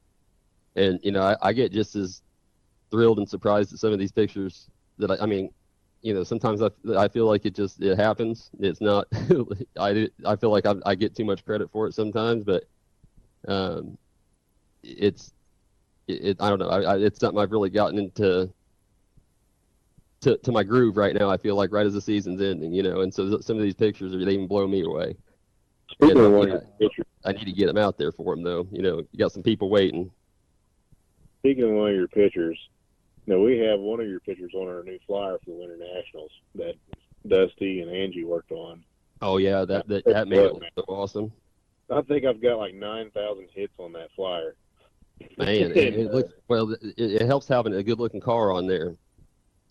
and you know, I get just as thrilled and surprised at some of these pictures that I mean. You know, sometimes I feel like it happens. It's not. I feel like I get too much credit for it sometimes, but it's I don't know. It's something I've really gotten into to my groove right now. I feel like right as the season's ending, you know, and so some of these pictures they even blow me away. And, I need to get them out there for them though. You know, you got some people waiting. Speaking of one of your pictures. No, we have one of your pictures on our new flyer for the Winter Nationals that Dusty and Angie worked on. Oh yeah, that made it look so awesome. I think I've got like 9,000 hits on that flyer. Man, it looks well. It helps having a good-looking car on there.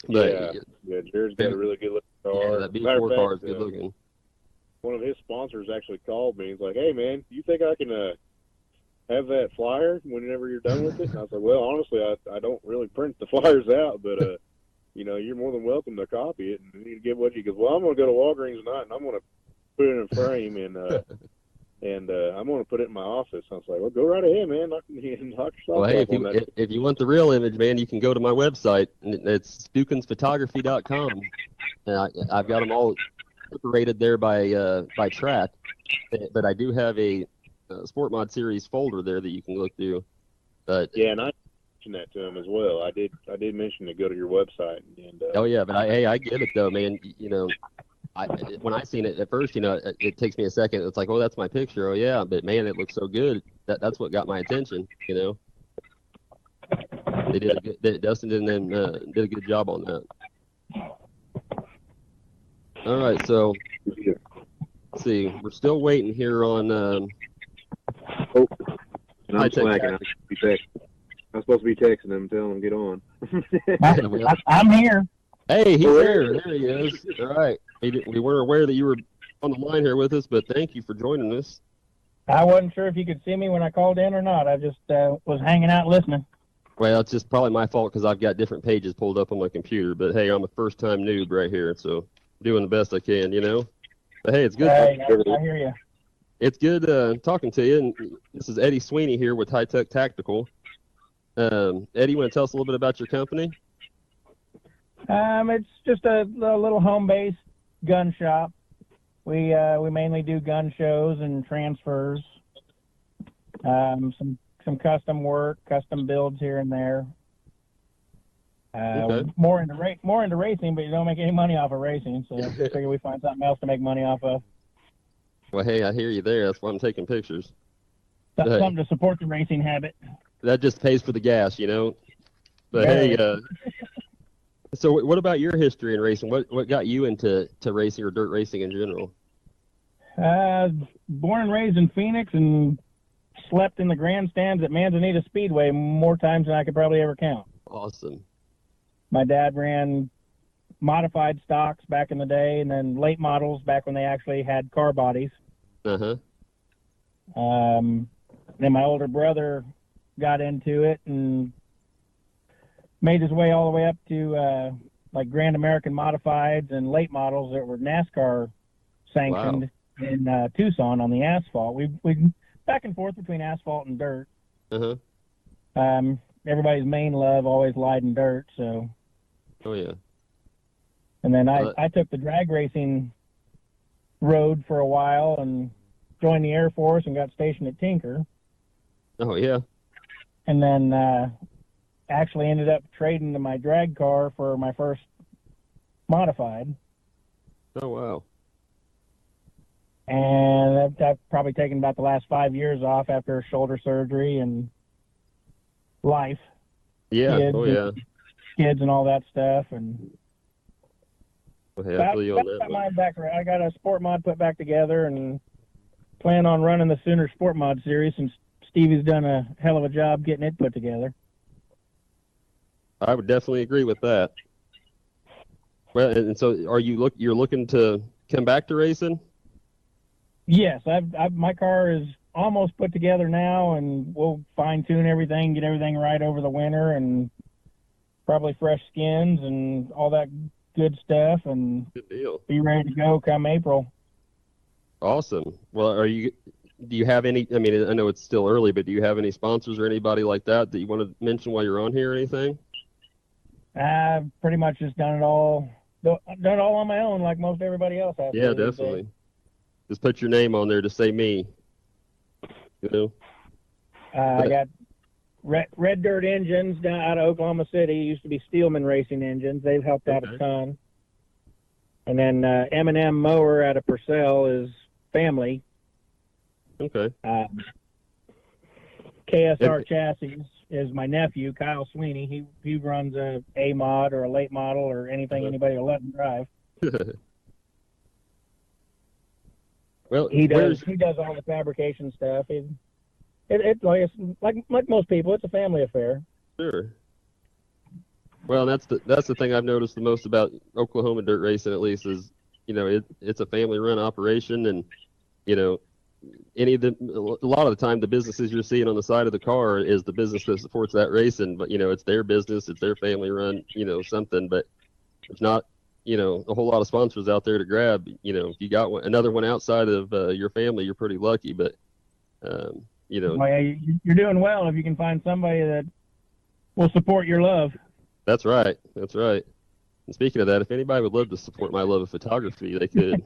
But, yeah, Jared's got a really good-looking car. Yeah, that B4 car is good-looking. One of his sponsors actually called me. He's like, "Hey man, you think I can have that flyer whenever you're done with it?" And I was like, well, honestly, I don't really print the flyers out, but, you know, you're more than welcome to copy it and you can get what you, because, well, I'm going to go to Walgreens tonight and I'm going to put it in a frame and I'm going to put it in my office. I was like, well, go right ahead, man. Knock yourself well, hey, if you want the real image, man, you can go to my website. It's stukinsphotography.com. And I've got them all separated there by track, but I do have a Sportmod series folder there that you can look through. But yeah, and I mentioned that to him as well. I did mention to go to your website. And oh yeah, but I get it though, man. You know, when I seen it at first, you know, it takes me a second. It's like, oh, that's my picture. Oh yeah, but man, it looks so good. That's what got my attention. You know. Dustin did a good job on that. All right, so let's see. We're still waiting here on. I'm Hi, Tech. slacking. I'm supposed to be texting him, telling him get on. I'm here. Hey, he's there. There he is. All right. We weren't aware that you were on the line here with us, but thank you for joining us. I wasn't sure if you could see me when I called in or not. I just was hanging out listening. Well, it's just probably my fault because I've got different pages pulled up on my computer. But hey, I'm a first-time noob right here, so I'm doing the best I can, you know. But hey, it's good. Hey, I hear you. It's good talking to you. And this is Eddie Sweeney here with High Tech Tactical. Eddie, you want to tell us a little bit about your company? It's just a little home-based gun shop. We mainly do gun shows and transfers. Some custom work, custom builds here and there. Okay. More into racing, but you don't make any money off of racing, so I figure we find something else to make money off of. Well, hey, I hear you there. That's why I'm taking pictures. Something to support the racing habit. That just pays for the gas, you know. But hey, so what about your history in racing? What got you into racing or dirt racing in general? Born and raised in Phoenix and slept in the grandstands at Manzanita Speedway more times than I could probably ever count. Awesome. My dad ran modified stocks back in the day, and then late models back when they actually had car bodies. Uh-huh. Then my older brother got into it and made his way all the way up to like Grand American modifieds and late models that were NASCAR sanctioned in Tucson on the asphalt. We back and forth between asphalt and dirt. Uh-huh. Everybody's main love always lied in dirt, so. Oh yeah. And then I took the drag racing road for a while and joined the Air Force and got stationed at Tinker. Oh yeah. And then actually ended up trading to my drag car for my first modified. Oh wow. And I've probably taken about the last 5 years off after shoulder surgery and life. Yeah. Kids and all that stuff. And okay, I feel you on that my background. I got a Sportmod put back together and plan on running the Sooner Sportmod series, since Stevie's done a hell of a job getting it put together. I would definitely agree with that. Well, and so you're looking to come back to racing? Yes, my car is almost put together now, and we'll fine tune everything, get everything right over the winter, and probably fresh skins and all that good stuff, and Good deal. be ready to go come April. Awesome. Well, do you have any, I mean, I know it's still early, but do you have any sponsors or anybody like that you want to mention while you're on here or anything? I've pretty much just done it all on my own, like most everybody else has. Yeah, definitely. Just put your name on there to say me. You know? I got Red Dirt Engines down out of Oklahoma City. Used to be Steelman Racing Engines. They've helped out a ton. And then M&M Mower out of Purcell is family. Okay. KSR Chassis is my nephew, Kyle Sweeney. He runs a mod or a late model or anything anybody will let him drive. Well, he does all the fabrication stuff. It's like most people, it's a family affair. Sure. Well, that's the thing I've noticed the most about Oklahoma dirt racing, at least, is it's a family run operation, and a lot of the time the businesses you're seeing on the side of the car is the business that supports that racing, but it's their business, it's their family run, something, but it's not a whole lot of sponsors out there to grab. If you got another one outside of your family, you're pretty lucky, but well, yeah, you're doing well if you can find somebody that will support your love. That's right. And speaking of that, if anybody would love to support my love of photography, they could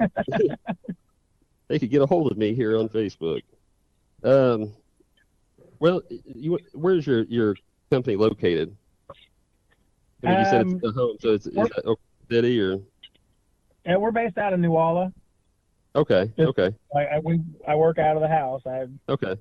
they could get a hold of me here on Facebook. Well, where's your company located? I mean, you said it's a home, so is that Oklahoma City or? Yeah, we're based out of Newalla. Okay. Okay. I work out of the house. Okay.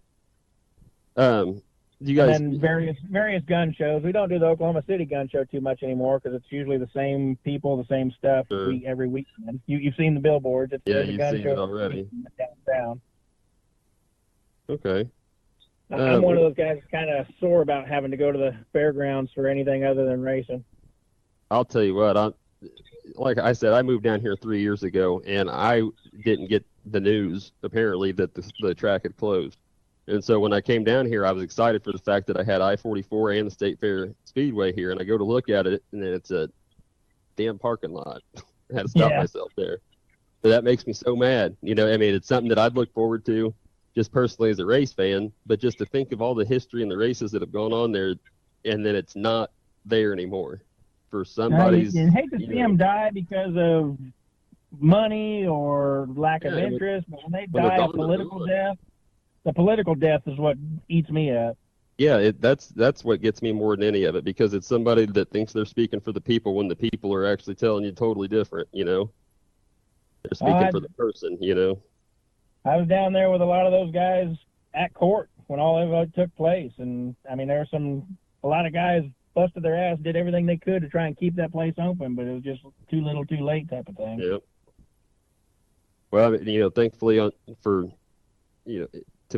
You guys, and then various gun shows. We don't do the Oklahoma City gun show too much anymore because it's usually the same people, the same stuff every weekend. You've seen the billboards. Yeah, there's a you've gun seen show it already. Downtown. Okay. I'm one of those guys that's kind of sore about having to go to the fairgrounds for anything other than racing. I'll tell you what, like I said, I moved down here 3 years ago, and I didn't get the news, apparently, that the track had closed. And so when I came down here, I was excited for the fact that I had I-44 and the State Fair Speedway here, and I go to look at it, and it's a damn parking lot. I had to stop myself there. So that makes me so mad. You know, I mean, it's something that I'd look forward to just personally as a race fan, but just to think of all the history and the races that have gone on there, and then it's not there anymore for somebody's. You hate to see them die because of money or lack of interest, but when they die of political death, the political death is what eats me up. Yeah, that's what gets me more than any of it, because it's somebody that thinks they're speaking for the people when the people are actually telling you totally different, you know. They're speaking for the person, you know. I was down there with a lot of those guys at court when all of it took place, and I mean, there were a lot of guys busted their ass, did everything they could to try and keep that place open, but it was just too little, too late type of thing. Yep. Well, you know, thankfully to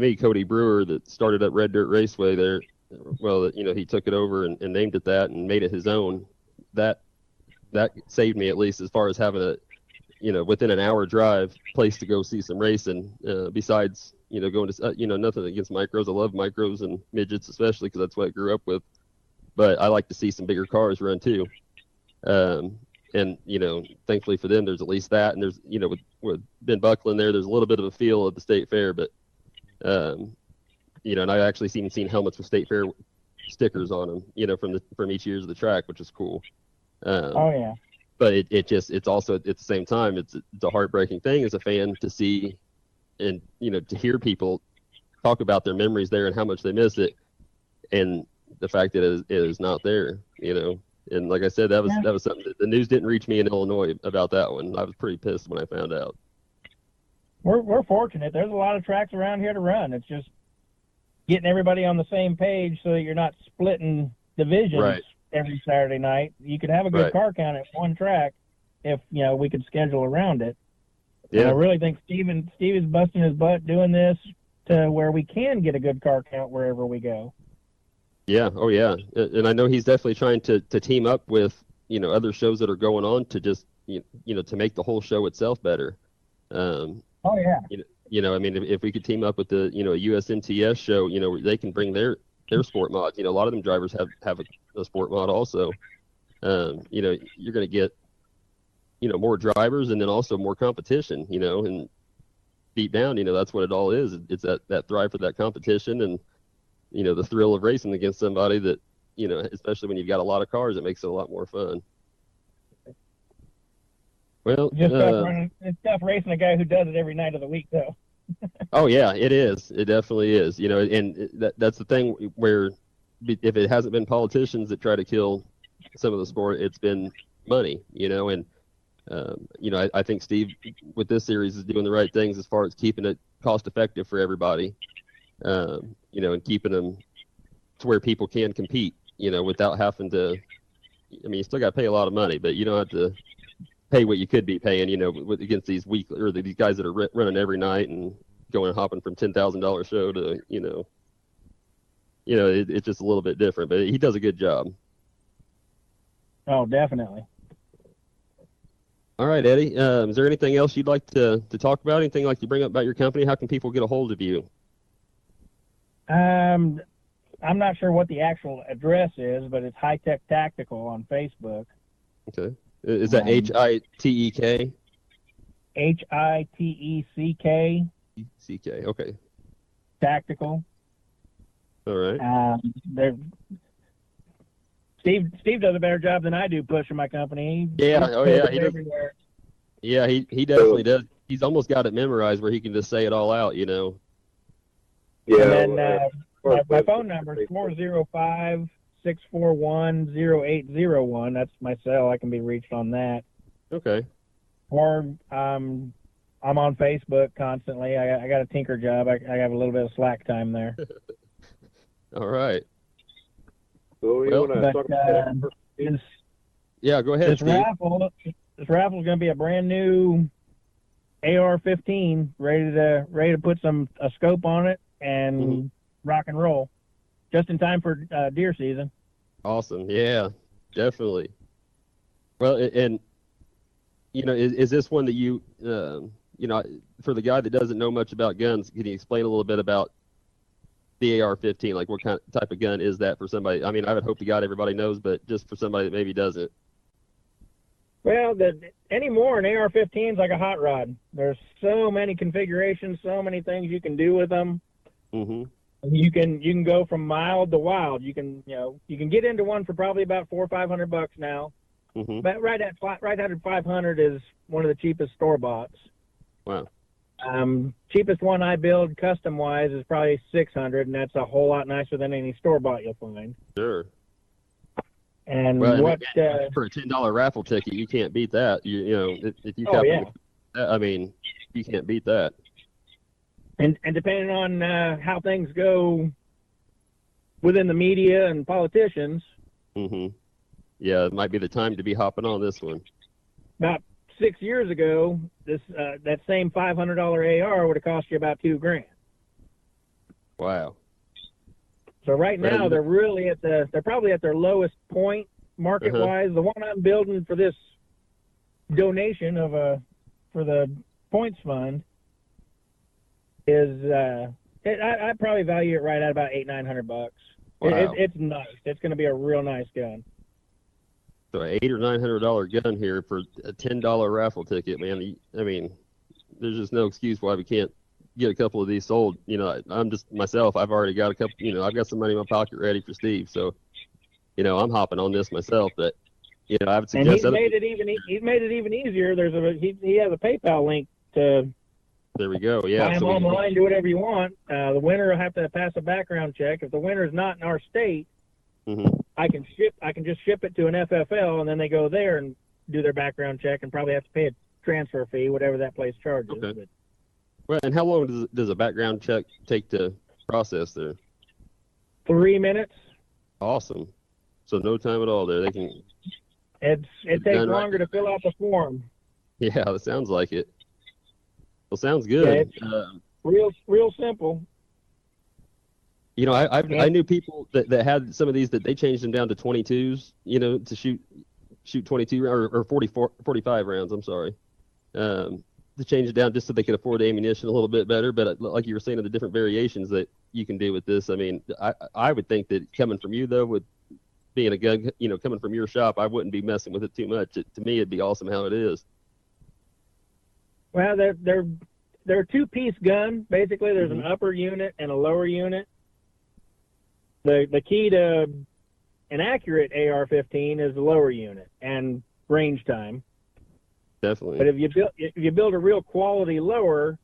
me, Cody Brewer, that started at Red Dirt Raceway there, well, you know, he took it over and named it that and made it his own. That saved me, at least, as far as having a, you know, within an hour drive place to go see some racing. Besides, you know, going to, you know, nothing against micros. I love micros and midgets, especially because that's what I grew up with. But I like to see some bigger cars run too. And, you know, thankfully for them, there's at least that. And there's, you know, with Ben Buckland there's a little bit of a feel at the State Fair, but, you know, and I actually seen helmets with State Fair stickers on them, you know, from each years of the track, which is cool. Oh yeah. But it's also at the same time, it's a heartbreaking thing as a fan to see, and, you know, to hear people talk about their memories there and how much they miss it, and the fact that it is not there, you know. And like I said, that was something that the news didn't reach me in Illinois about that one. I was pretty pissed when I found out. We're fortunate. There's a lot of tracks around here to run. It's just getting everybody on the same page so that you're not splitting divisions every Saturday night. You could have a good car count at one track if, you know, we could schedule around it. Yeah. And I really think Steve is busting his butt doing this to where we can get a good car count wherever we go. Yeah. Oh yeah. And I know he's definitely trying to team up with, you know, other shows that are going on to just, you know, to make the whole show itself better. Oh yeah. You know, I mean, if we could team up with the, you know, a USMTS show, you know, they can bring their sport mod. You know, a lot of them drivers have a sport mod also. You know, you're going to get, you know, more drivers and then also more competition, you know, and deep down, you know, that's what it all is. It's that drive for that competition and, you know, the thrill of racing against somebody that, you know, especially when you've got a lot of cars, it makes it a lot more fun. Well, it's tough racing a guy who does it every night of the week, though. Oh yeah, it is. It definitely is. You know, and that's the thing where if it hasn't been politicians that try to kill some of the sport, it's been money. You know, and you know, I think Steve with this series is doing the right things as far as keeping it cost effective for everybody. You know, and keeping them to where people can compete. You know, without having to. I mean, you still got to pay a lot of money, but you don't have to pay what you could be paying, you know, against these these guys that are running every night and going and hopping from $10,000 show to, you know, it's just a little bit different, but he does a good job. Oh, definitely. All right, Eddie, is there anything else you'd like to talk about? Anything like to bring up about your company? How can people get a hold of you? I'm not sure what the actual address is, but it's High Tech Tactical on Facebook. Okay. Is that HITEK? HITECK. CK. Okay. Tactical. All right. Steve does a better job than I do pushing my company. Yeah. Oh yeah. He does. Everywhere. Yeah. He definitely does. He's almost got it memorized where he can just say it all out. You know. Yeah. And then my phone number is 405-641-0801. That's my cell. I can be reached on that. Okay. Or I'm on Facebook constantly. I got a tinker job. I have a little bit of slack time there. All right. So you Well, want to talk about that? Yeah, go ahead, This Steve. raffle is going to be a brand new AR-15, ready to put a scope on it and rock and roll, just in time for deer season. Awesome. Yeah, definitely. Well, and is this one that you for the guy that doesn't know much about guns, can you explain a little bit about the AR-15? Like, what type of gun is that for somebody? I mean, I would hope to God everybody knows, but just for somebody that maybe doesn't. Well, anymore an AR-15 is like a hot rod. There's so many configurations, so many things you can do with them. Mm-hmm. You can go from mild to wild. You can get into one for probably about $400 or $500 now. Mm-hmm. But right at $500 is one of the cheapest store boughts. Wow. Cheapest one I build custom wise is probably $600, and that's a whole lot nicer than any store bought you'll find. Sure. And for a $10 raffle ticket, you can't beat that. If you I mean, you can't beat that. And depending on how things go within the media and politicians. Mm-hmm. Yeah, it might be the time to be hopping on this one. About 6 years ago, that same $500 AR would have cost you about $2,000. Wow. So right now they're probably at their lowest point market wise. The one I'm building for this donation for the points fund is I probably value it right at about $800-900. Wow. It's nice. It's going to be a real nice gun. So an $800 or $900 gun here for a $10 raffle ticket, man. I mean, there's just no excuse why we can't get a couple of these sold. I'm just myself. I've already got a couple. I've got some money in my pocket ready for Steve. So, I'm hopping on this myself. But I would suggest. And he's made it even easier. He has a PayPal link to. There we go. Yeah. Buy them online, do whatever you want. The winner will have to pass a background check. If the winner is not in our state, I can just ship it to an FFL, and then they go there and do their background check, and probably have to pay a transfer fee, whatever that place charges. Okay. But, well, and how long does a background check take to process there? 3 minutes. Awesome. So no time at all there. They can. It takes longer to fill out the form. Yeah, that sounds like it. Well, sounds good. Yeah, real simple. I knew people that had some of these that they changed them down to 22s, to shoot 22 or 45 rounds. I'm sorry, to change it down just so they could afford ammunition a little bit better. But like you were saying, the different variations that you can do with this. I mean, I would think that coming from you though, with being a gun, coming from your shop, I wouldn't be messing with it too much. To me, it'd be awesome how it is. Well, they're a two-piece gun. Basically, there's an upper unit and a lower unit. The key to an accurate AR-15 is the lower unit and range time. Definitely. But if you build a real quality lower,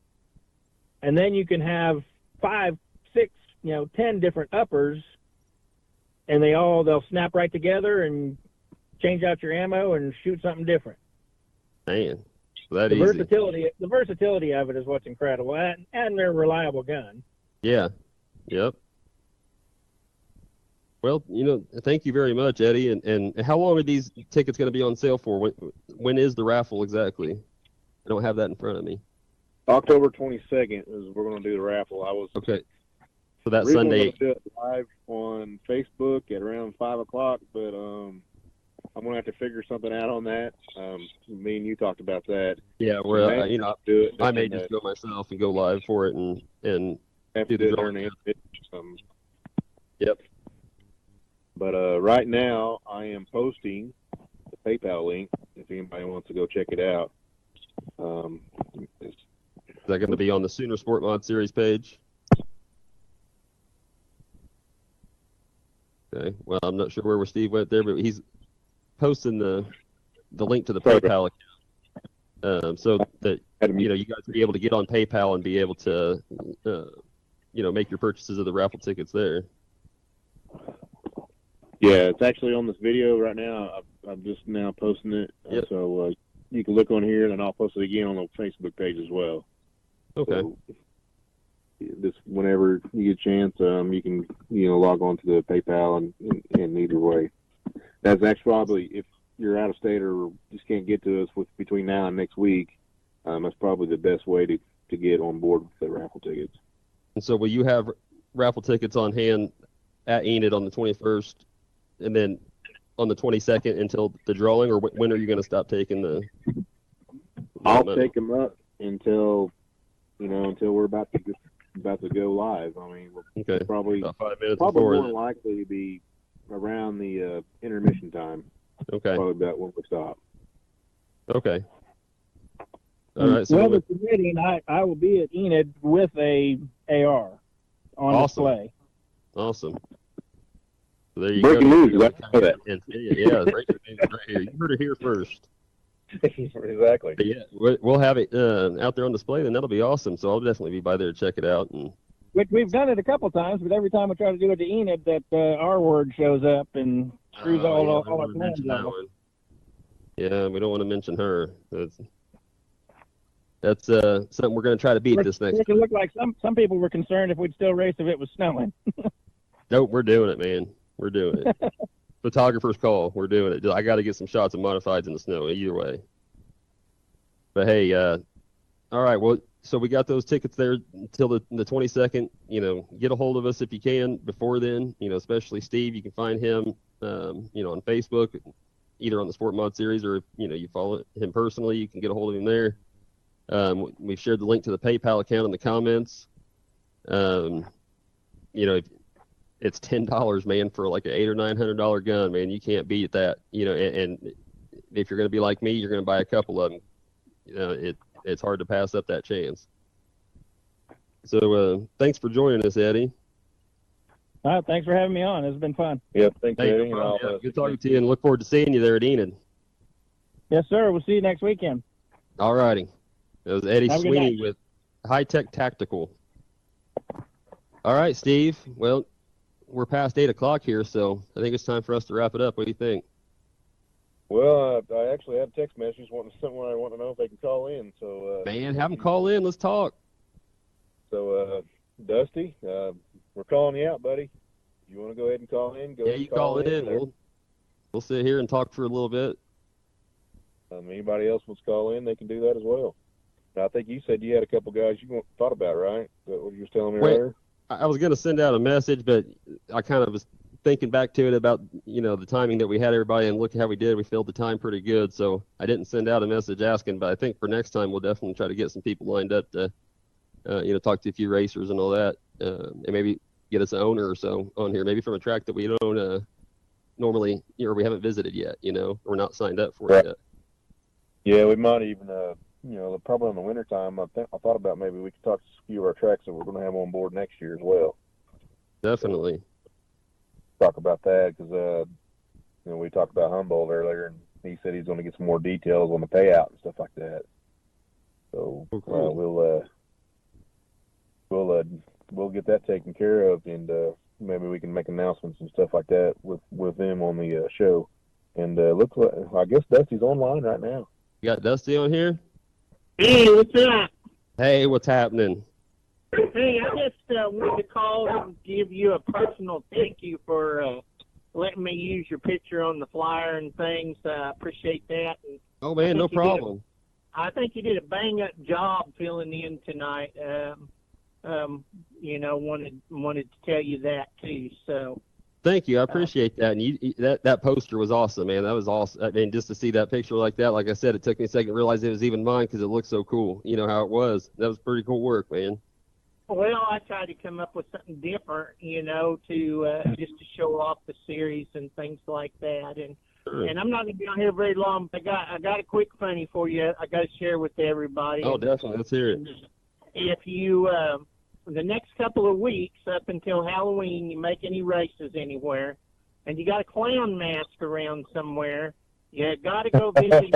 and then you can have 5, 6, 10 different uppers, and they'll snap right together and change out your ammo and shoot something different. Man, the versatility of it is what's incredible, and they're a reliable gun. Yeah. Yep. Well, thank you very much, Eddie. And how long are these tickets going to be on sale for? When is the raffle exactly? I don't have that in front of me. October 22nd is we're going to do the raffle. Okay. So that Sunday. Going to do it live on Facebook at around 5 o'clock, but I'm going to have to figure something out on that. Me and you talked about that. Yeah, do it. I may just go myself and go live for it and have do to the do it. Yep. But right now, I am posting the PayPal link if anybody wants to go check it out. Is that going to be on the Sooner Sportmod series page? Okay. Well, I'm not sure where Steve went there, but he's posting the link to the PayPal account, so that you guys will be able to get on PayPal and be able to make your purchases of the raffle tickets there. Yeah, it's actually on this video right now. I'm just now posting it. Yep. So you can look on here, and then I'll post it again on the Facebook page as well. Okay. this whenever you get a chance, you can log on to the PayPal and either way. That's actually probably, if you're out of state or just can't get to us between now and next week, that's probably the best way to get on board with the raffle tickets. And so will you have raffle tickets on hand at Enid on the 21st and then on the 22nd until the drawing, or when are you going to stop taking the I'll take them up until we're about to go live. I mean, okay. Probably about 5 minutes probably before. more likely to be around the intermission time. Okay. Probably about when we stop. Okay. All right. So weather permitting, I will be at Enid with a AR on display. Awesome. So there you Breaking go. news. Yeah, breaking news right here. You heard it here first. Exactly. But yeah, we'll have it out there on display, then that'll be awesome. So I'll definitely be by there to check it out. And We've done it a couple times, but every time I try to do it to Enid, that R word shows up and screws all our plans up. Yeah, we don't want to mention her. That's something we're going to try to beat this next It looked like some people were concerned if we'd still race if it was snowing. Nope, we're doing it, man. We're doing it. Photographer's call. We're doing it. I got to get some shots of modifieds in the snow either way. But hey, all right. Well, so we got those tickets there until the 22nd. Get a hold of us if you can before then. Especially Steve. You can find him, on Facebook, either on the Sportmod series, or if you follow him personally, you can get a hold of him there. We've shared the link to the PayPal account in the comments. If it's $10, man, for like an $800 or $900 gun, man, you can't beat that. And if you're going to be like me, you're going to buy a couple of them. It's hard to pass up that chance. So thanks for joining us, Eddie. Thanks for having me on. It's been fun. Yep, thanks, Hey, Eddie. good talking to you, and look forward to seeing you there at Enid. Yes, sir. We'll see you next weekend. All righty. It was Eddie Have a good Sweeney night. with High Tech Tactical. All right, Steve. Well, we're past 8 o'clock here, so I think it's time for us to wrap it up. What do you think? Well, I actually have text messages wanting someone I want to know if they can call in. So Man, have them call in. Let's talk. So Dusty, we're calling you out, buddy. You want to go ahead and call in? Go ahead You and call in. We'll sit here and talk for a little bit. Anybody else wants to call in, they can do that as well. Now, I think you said you had a couple guys you thought about, right? Is that what you were telling me earlier? I was going to send out a message, but I kind of was thinking back to it about, the timing that we had everybody, and look how we did. We filled the time pretty good, so I didn't send out a message asking, but I think for next time we'll definitely try to get some people lined up to, talk to a few racers and all that, and maybe get us an owner or so on here, maybe from a track that we don't normally, or we haven't visited yet, or not signed up for it yet. Yeah, we might even, probably in the wintertime, I thought about maybe we could talk to a few of our tracks that we're going to have on board next year as well. Definitely. Talk about that because, we talked about Humboldt earlier, and he said he's going to get some more details on the payout and stuff like that. So cool. we'll get that taken care of, and maybe we can make announcements and stuff like that with them on the show. And looks like, I guess Dusty's online right now. You got Dusty on here? Hey, what's up? Hey, what's happening? Hey, I just wanted to call and give you a personal thank you for letting me use your picture on the flyer and things. I appreciate that. And Oh, man, no problem. I think you did a bang-up job filling in tonight. Wanted to tell you that, too. So. Thank you. I appreciate that. And that poster was awesome, man. That was awesome. I mean, just to see that picture like that, like I said, it took me a second to realize it was even mine because it looked so cool. You know how it was. That was pretty cool work, man. Well, I tried to come up with something different, to just to show off the series and things like that. And Sure. And I'm not going to be on here very long, but I got a quick funny for you. I got to share with everybody. Oh, definitely. Let's hear it. If you, the next couple of weeks up until Halloween, you make any races anywhere, and you got a clown mask around somewhere, you got to go visit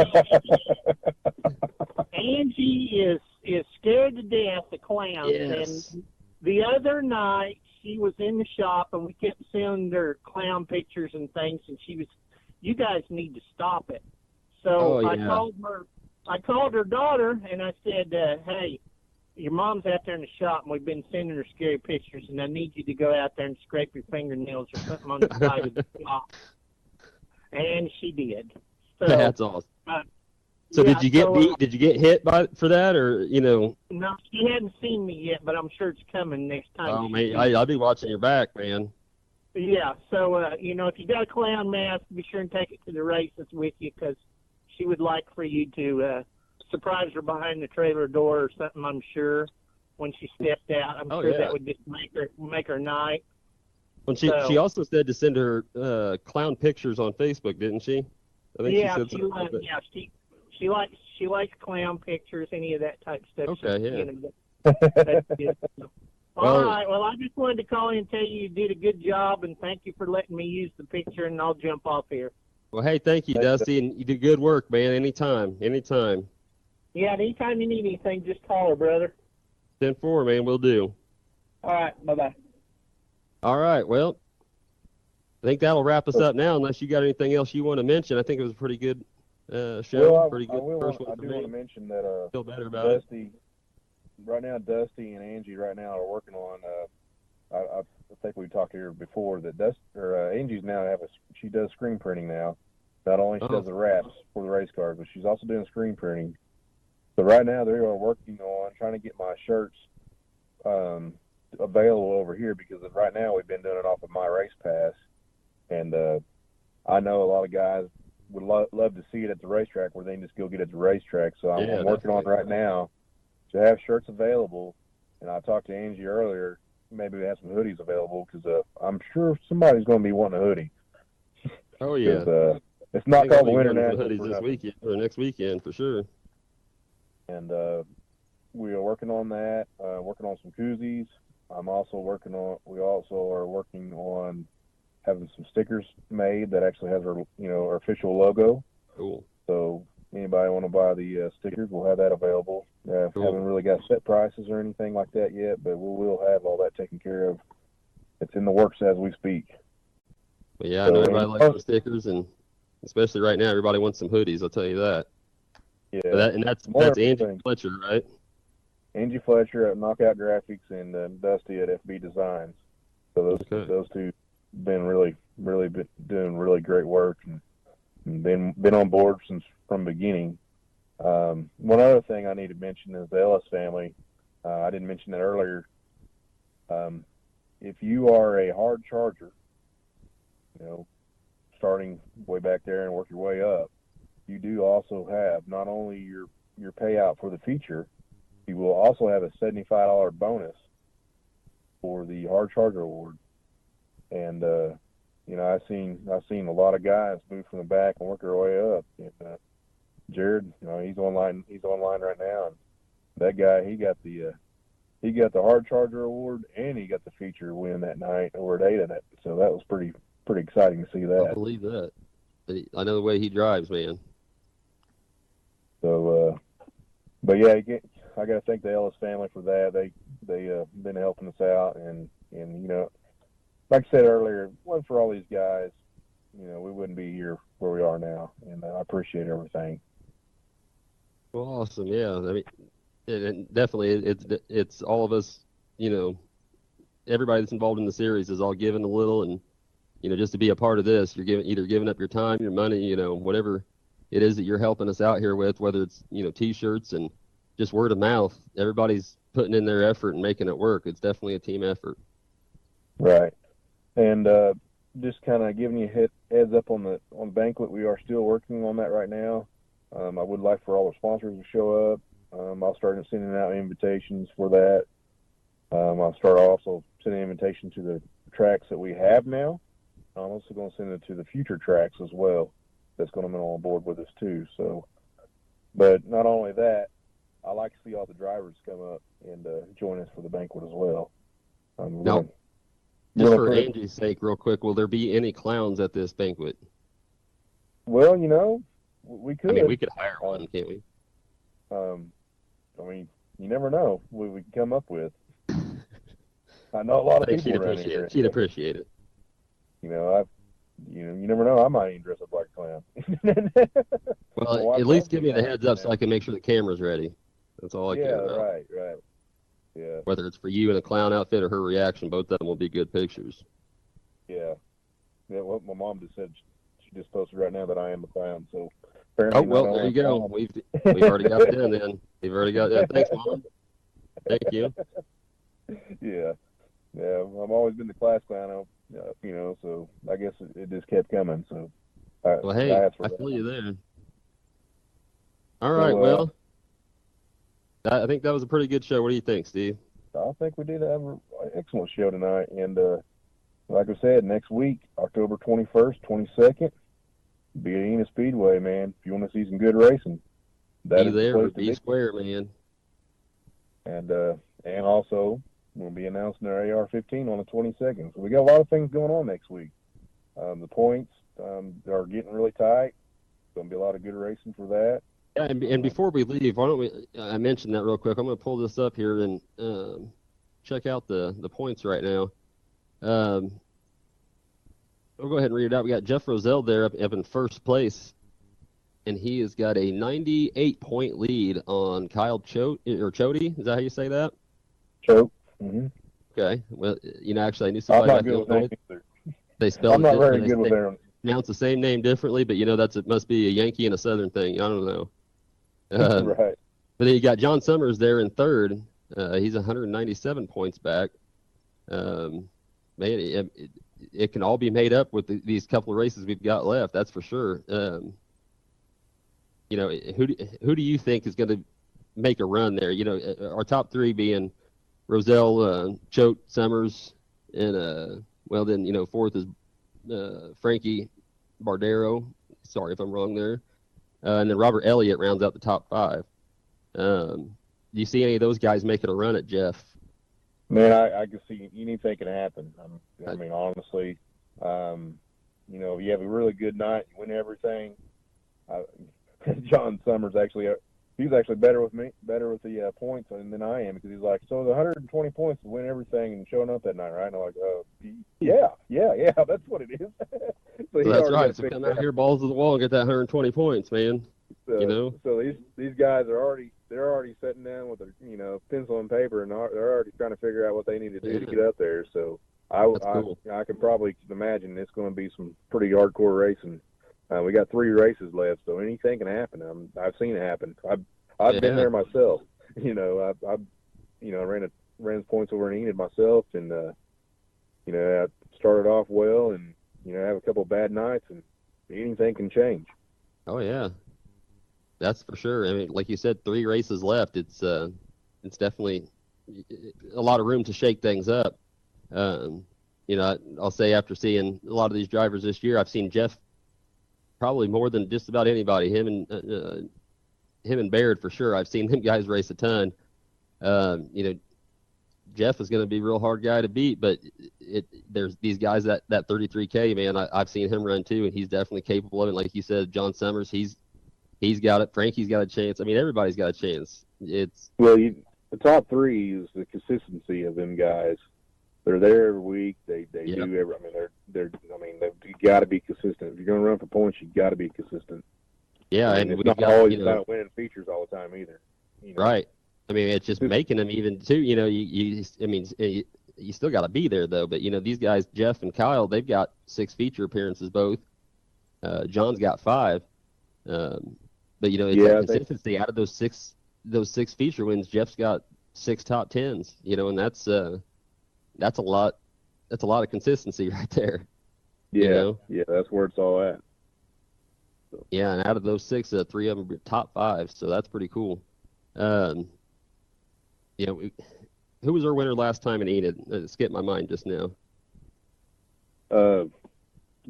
Angie is scared to death of clowns. Yes. And the other night, she was in the shop, and we kept sending her clown pictures and things, and she was, you guys need to stop it. So I called her daughter, and I said, hey, your mom's out there in the shop, and we've been sending her scary pictures, and I need you to go out there and scrape your fingernails or something on the side of the shop. And she did. So, That's awesome. So yeah, did you get so, beat? Did you get hit for that, or No, she hadn't seen me yet, but I'm sure it's coming next time. Oh man, I'll be watching your back, man. Yeah, so if you got a clown mask, be sure and take it to the races with you, because she would like for you to surprise her behind the trailer door or something. I'm sure when she stepped out, I'm sure that would just make her night. Well, she also said to send her clown pictures on Facebook, didn't she? I think she likes clown pictures, any of that type of stuff. Okay, That's good. All right. Well, I just wanted to call in and tell you did a good job, and thank you for letting me use the picture, and I'll jump off here. Well, hey, thank you, Dusty, and you do good work, man. Anytime. Yeah, anytime you need anything, just call her, brother. 10-4, man, we'll do. All right. Bye-bye. All right, well, I think that'll wrap us up now, unless you got anything else you want to mention. I think it was a pretty good show. Well, pretty good first one I for do me. want to mention that Feel better about it. Dusty and Angie right now are working on. I think we talked here before that Angie's now she does screen printing now. Not only she does the wraps for the race cars, but she's also doing screen printing. So right now they are working on trying to get my shirts available over here, because right now we've been doing it off of my race pass, and I know a lot of guys would love to see it at the racetrack where they can just go get it at the racetrack. So I'm working on right now to have shirts available, and I talked to Angie earlier. Maybe we have some hoodies available, because I'm sure somebody's going to be wanting a hoodie. Oh yeah, it's not called the Winter National hoodies this weekend or next weekend for sure. And we are working on that. Working on some koozies. We also are working on having some stickers made that actually has our official logo. Cool. So anybody want to buy the stickers, we'll have that available. Cool. Haven't really got set prices or anything like that yet, but we will have all that taken care of. It's in the works as we speak. But yeah, I know everybody likes the stickers, and especially right now, everybody wants some hoodies. I'll tell you that. Yeah. That's Angie Fletcher, right? Angie Fletcher at Knockout Graphics and Dusty at FB Designs. So those two been really doing really great work and been on board from the beginning. One other thing I need to mention is the Ellis family. I didn't mention that earlier. If you are a hard charger, starting way back there and work your way up, you do also have not only your payout for the feature, you will also have a $75 bonus for the hard charger award. And I've seen a lot of guys move from the back and work their way up. And Jared, he's online right now, and that guy, he got the hard charger award, and he got the feature win that night over at Ada. So that was pretty exciting to see that. I believe that. I know the way he drives, man. So, but yeah, I got to thank the Ellis family for that. They been helping us out, and like I said earlier, if it wasn't for all these guys, we wouldn't be here where we are now, and I appreciate everything. Well, awesome, yeah. I mean, and definitely, it's all of us. Everybody that's involved in the series is all giving a little, and just to be a part of this, you're either giving up your time, your money, whatever it is that you're helping us out here with, whether it's T-shirts and just word of mouth. Everybody's putting in their effort and making it work. It's definitely a team effort. Right. And just kind of giving you a heads up on the banquet, we are still working on that right now. I would like for all the sponsors to show up. I'll start sending out invitations for that. I'll start also sending invitations to the tracks that we have now. I'm also going to send it to the future tracks as well. That's going to be on board with us too. So, but not only that, I like to see all the drivers come up and join us for the banquet as well. Now, just for Angie's sake, real quick, will there be any clowns at this banquet? Well, we could. I mean, we could hire one, can't we? You never know what we can come up with. I know a lot of people around here. She'd appreciate it. You never know. I might even dress up like a clown. Well, at least give me the heads up so I can make sure the camera's ready. That's all I care about. Right. Yeah. Whether it's for you in a clown outfit or her reaction, both of them will be good pictures. Yeah. Yeah. Well, my mom just said she just posted right now that I am a clown. So Oh, apparently, not well, there only you go. clown- We've already got that then. We've already got that. Thanks, Mom. Thank you. Yeah. Yeah. I've always been the class clown, so I guess it just kept coming. So, Well, hey, asked for I that. feel you there. All right, well, I think that was a pretty good show. What do you think, Steve? I think we did have an excellent show tonight. And like I said, next week, October 21st, 22nd, be at Enid Speedway, man. If you want to see some good racing, Be there or be square, man. And also, we'll be announcing our AR-15 on the 22nd. So we got a lot of things going on next week. The points are getting really tight. Going to be a lot of good racing for that. Yeah, and before we leave, why don't we? I mentioned that real quick. I'm going to pull this up here and check out the points right now. We'll go ahead and read it out. We got Jeff Roselle there up in first place, and he has got a 98-point lead on Kyle Chody. Is that how you say that? Choke. Mm-hmm. Okay. Well, actually, I knew somebody. I'm not good with names either. They spelled I'm not it very differently. good with their. Pronounce the same name differently, but it must be a Yankee and a Southern thing. I don't know. Right. But then you got John Summers there in third. He's 197 points back. Man, it can all be made up with these couple of races we've got left. That's for sure. Who do you think is going to make a run there? Our top three being Roselle, Choate, Summers, and then fourth is Frankie Bardero. Sorry if I'm wrong there. And then Robert Elliott rounds out the top five. Do you see any of those guys making a run at Jeff? Man, I can see anything can happen. I mean, honestly, you have a really good night, you win everything. John Summers he's actually better with the points than I am, because he's like, so the 120 points to win everything and showing up that night, right? And I'm like, yeah, that's what it is. So that's right. So come out here, balls to the wall, and get that 120 points, man. So these guys they're already sitting down with their pencil and paper, and they're already trying to figure out what they need to do to get up there. So cool. I can probably imagine it's going to be some pretty hardcore racing. We got 3 races left, so anything can happen. I've seen it happen. I've been there myself. I ran points over in Enid myself, and I started off well, and have a couple of bad nights, and anything can change. Oh yeah, that's for sure. I mean, like you said, 3 races left. It's definitely a lot of room to shake things up. I'll say after seeing a lot of these drivers this year, I've seen Jeff probably more than just about anybody. Him and Baird for sure. I've seen them guys race a ton. Jeff is going to be a real hard guy to beat, but there's these guys that 33K, man. I've seen him run too, and he's definitely capable of it. Like you said, John Summers, he's got it. Frankie's got a chance. I mean, everybody's got a chance. The top 3 is the consistency of them guys. They're there every week. They do every. I mean, you got to be consistent. If you're going to run for points, you got to be consistent. Yeah, and it's not always about winning features all the time either. Right. I mean, it's just making them even too. You still got to be there though. But these guys, Jeff and Kyle, they've got 6 feature appearances both. John's got 5. But it's that consistency. Out of those six feature wins, Jeff's got 6 top 10s. And that's a lot. That's a lot of consistency right there. Yeah, that's where it's all at. So. Yeah, and out of those 6, 3 of them are top 5, so that's pretty cool. Who was our winner last time in Enid? It skipped my mind just now. That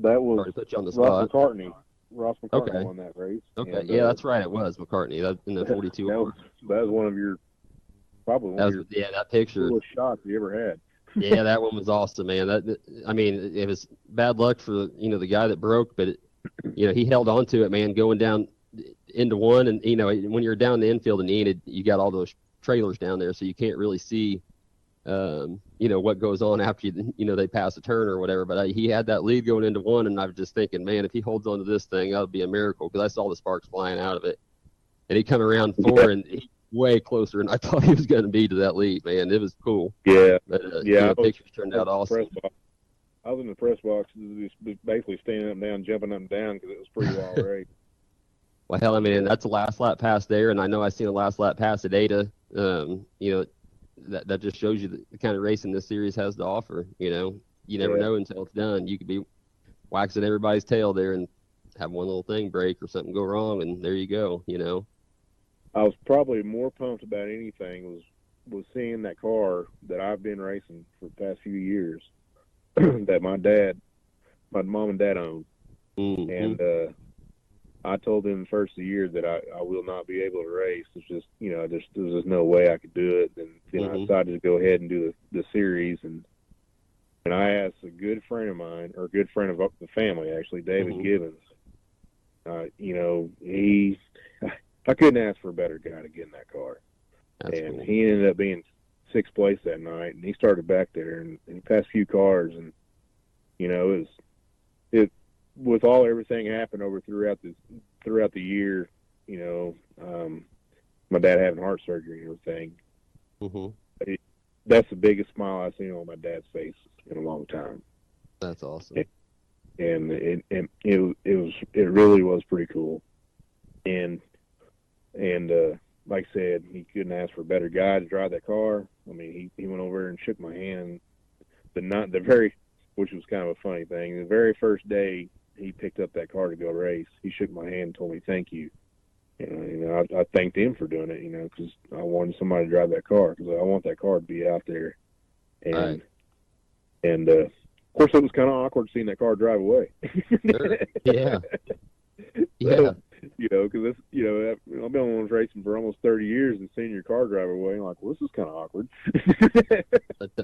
was Sorry to put you on the spot. Ross McCartney won that race. Okay, and, that's right. It was McCartney. That in the 42. That was one of your that picture. Coolest shots you ever had. Yeah, that one was awesome, man. It was bad luck for the guy that broke, but he held on to it, man, going down into one, and when you're down the infield in Enid, you got all those trailers down there, so you can't really see what goes on after they pass a turn or whatever. But he had that lead going into one, and I was just thinking, man, if he holds on to this thing, that would be a miracle, because I saw the sparks flying out of it. And he come around 4, and way closer than I thought he was going to be to that lead, man. It was cool. Yeah. But, Yeah. pictures turned out awesome. I was in the press box, just basically standing up and down, jumping up and down because it was pretty wild race. Well, hell, I mean, that's the last lap pass there, and I know I seen the last lap pass at Ada. That just shows you the kind of racing this series has to offer. You never know until it's done. You could be waxing everybody's tail there and have one little thing break or something go wrong, and there you go. I was probably more pumped about anything was seeing that car that I've been racing for the past few years that my mom and dad own. Mm-hmm. And I told them the first of the year that I will not be able to race. It's just, there's just no way I could do it. And then I decided to go ahead and do the series. And I asked a good friend of mine, or a good friend of the family, actually, David Gibbons. I couldn't ask for a better guy to get in that car. That's and cool. he ended up being sixth place that night, and he started back there and passed a few cars, and it with everything happened throughout the year, my dad having heart surgery and everything. Mm-hmm. That's the biggest smile I've seen on my dad's face in a long time. That's awesome. And it really was pretty cool. And like I said, he couldn't ask for a better guy to drive that car. I mean, he went over and shook my hand. Which was kind of a funny thing. The very first day he picked up that car to go race, he shook my hand and told me thank you. I thanked him for doing it, because I wanted somebody to drive that car, because I want that car to be out there. And of course, it was kind of awkward seeing that car drive away. Sure. Yeah. So, because I've been on racing for almost 30 years and seeing your car drive away. I'm like, well, this is kind of awkward.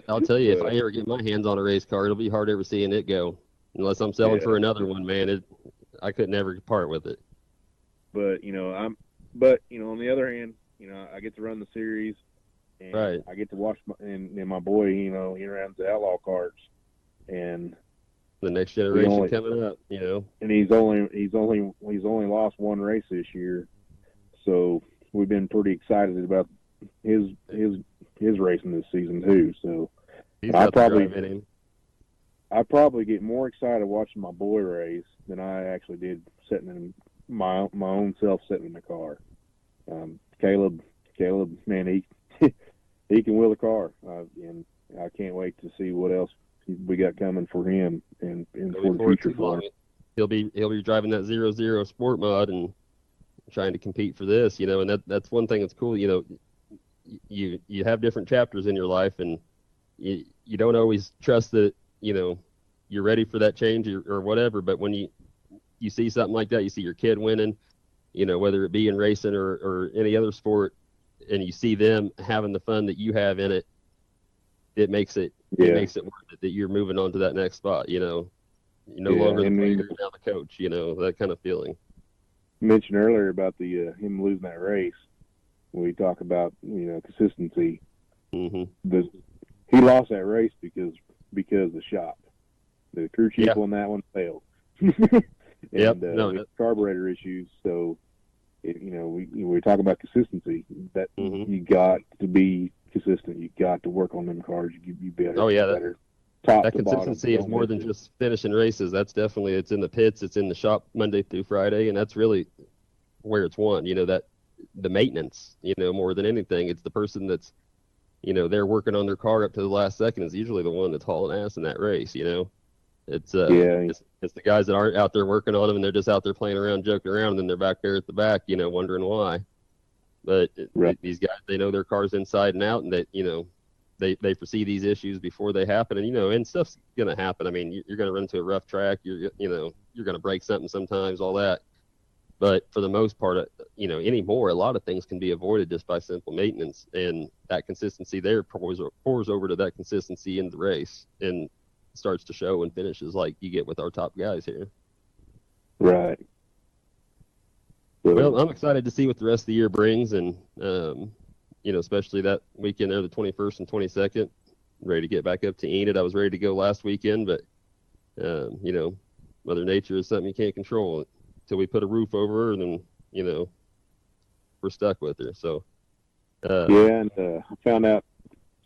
I'll tell you, if I ever get my hands on a race car, it'll be hard ever seeing it go. Unless I'm selling for another one, man, I could never part with it. But on the other hand, I get to run the series, and I get to watch my boy, he runs the outlaw carts, and the next generation coming up, And he's only lost one race this year, so we've been pretty excited about his racing this season too. So I probably get more excited watching my boy race than I actually did sitting in my own self sitting in the car. Caleb, man, he can wheel a car, and I can't wait to see what else we got coming for him and for the future for him. He'll be driving that 0-0 Sportmod and trying to compete for this, and that's one thing that's cool. You have different chapters in your life, and you don't always trust that you're ready for that change or whatever. But when you see something like that, you see your kid winning, whether it be in racing or any other sport, and you see them having the fun that you have in it, it makes it worth it that you're moving on to that next spot. You're no longer the player, you're now the coach. That kind of feeling. Mentioned earlier about the him losing that race. When we talk about consistency, he lost that race because the shop, the crew chief on that one failed. Carburetor issues. So, we talk about consistency. That you got to be consistent. You got to work on them cars. You better. Oh yeah, better. That consistency is more than just finishing races. That's definitely, it's in the pits, it's in the shop Monday through Friday, and that's really where it's won. That the maintenance, more than anything, it's the person that's, they're working on their car up to the last second is usually the one that's hauling ass in that race. It's it's the guys that aren't out there working on them, and they're just out there playing around, joking around, and then they're back there at the back, wondering why. But these guys, they know their cars inside and out, and that they foresee these issues before they happen, and stuff's gonna happen. I mean, you're gonna run into a rough track. You're gonna break something sometimes, all that. But for the most part, anymore, a lot of things can be avoided just by simple maintenance, and that consistency there pours over to that consistency in the race, and starts to show and finishes like you get with our top guys here. Right. Well, I'm excited to see what the rest of the year brings, and especially that weekend there, the 21st and 22nd. Ready to get back up to Enid. I was ready to go last weekend, but Mother Nature is something you can't control. Until we put a roof over her, then we're stuck with her. So Yeah, and I found out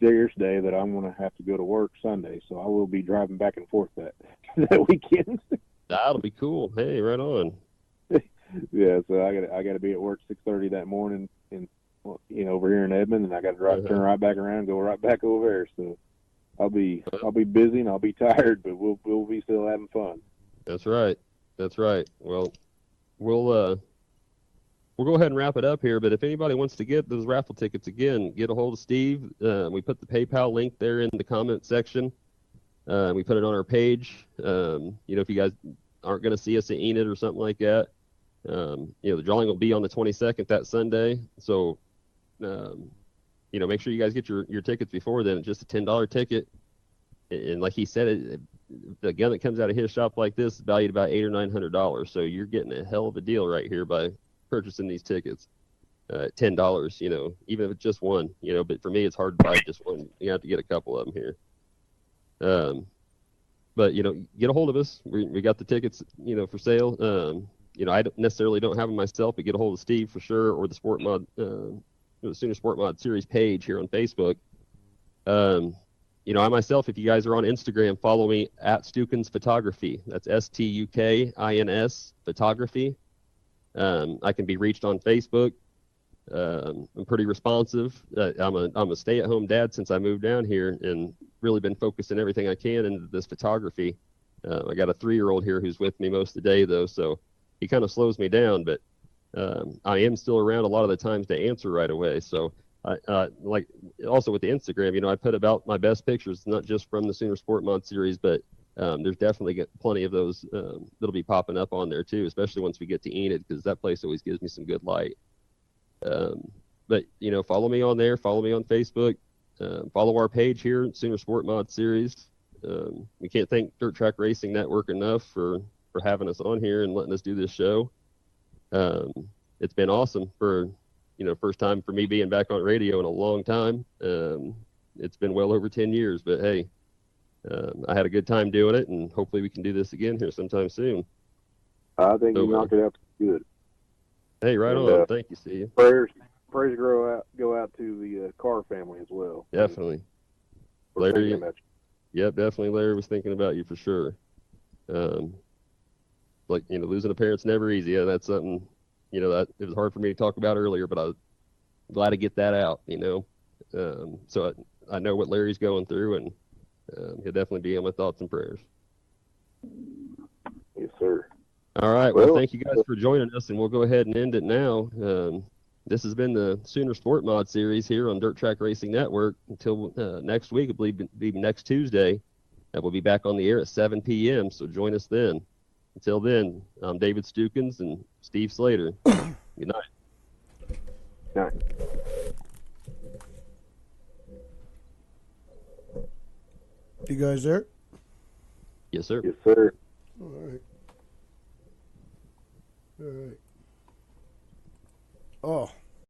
Thursday that I'm going to have to go to work Sunday, so I will be driving back and forth that weekend. That'll be cool. Hey, right on. Yeah, so I got to be at work 6:30 that morning, and over here in Edmond, and I got to turn right back around, and go right back over there. So I'll be busy and I'll be tired, but we'll be still having fun. That's right. That's right. Well, we'll go ahead and wrap it up here. But if anybody wants to get those raffle tickets again, get a hold of Steve. We put the PayPal link there in the comment section. We put it on our page. If you guys aren't going to see us at Enid or something like that, the drawing will be on the 22nd, that Sunday. So, make sure you guys get your tickets before then. It's just a $10 ticket. And like he said, the gun that comes out of his shop like this is valued about $800 or $900. So you're getting a hell of a deal right here by purchasing these tickets. $10, even if it's just one, but for me, it's hard to buy just one. You have to get a couple of them here. But get a hold of us. We got the tickets, for sale. I don't necessarily have them myself, but get a hold of Steve for sure, or the Sportmod, the Sooner Sportmod series page here on Facebook. I myself, if you guys are on Instagram, follow me at Stukins Photography. That's STUKINS Photography. I can be reached on Facebook. I'm pretty responsive. I'm a stay-at-home dad since I moved down here, and really been focusing everything I can into this photography. I got a 3-year-old here who's with me most of the day, though, so he kind of slows me down. But I am still around a lot of the times to answer right away. So like also with the Instagram, I put about my best pictures, not just from the Sooner Sportmod series, but there's definitely plenty of those that'll be popping up on there too, especially once we get to Enid, because that place always gives me some good light. But follow me on there, follow me on Facebook, follow our page here, Sooner Sportmod series. We can't thank Dirt Track Racing Network enough for having us on here and letting us do this show. It's been awesome for first time for me being back on radio in a long time. It's been well over 10 years, but hey, I had a good time doing it, and hopefully we can do this again here sometime soon. I think you knocked it out good. Hey, right on. Thank you, Steve. Prayers go out to the Carr family as well. Definitely. Larry, yep, definitely. Larry was thinking about you for sure. Losing a parent's never easy. Yeah, that's something, that it was hard for me to talk about earlier, but I was glad to get that out, So I know what Larry's going through, and he'll definitely be in my thoughts and prayers. Yes, sir. All right. Well, thank you guys for joining us, and we'll go ahead and end it now. This has been the Sooner Sportmod series here on Dirt Track Racing Network. Until next week, I believe it'll be next Tuesday. We'll be back on the air at 7 p.m., so join us then. Until then, I'm David Stukins and Steve Slater. Good night. Good night. You guys there? Yes, sir. Yes, sir. All right. All right. Oh.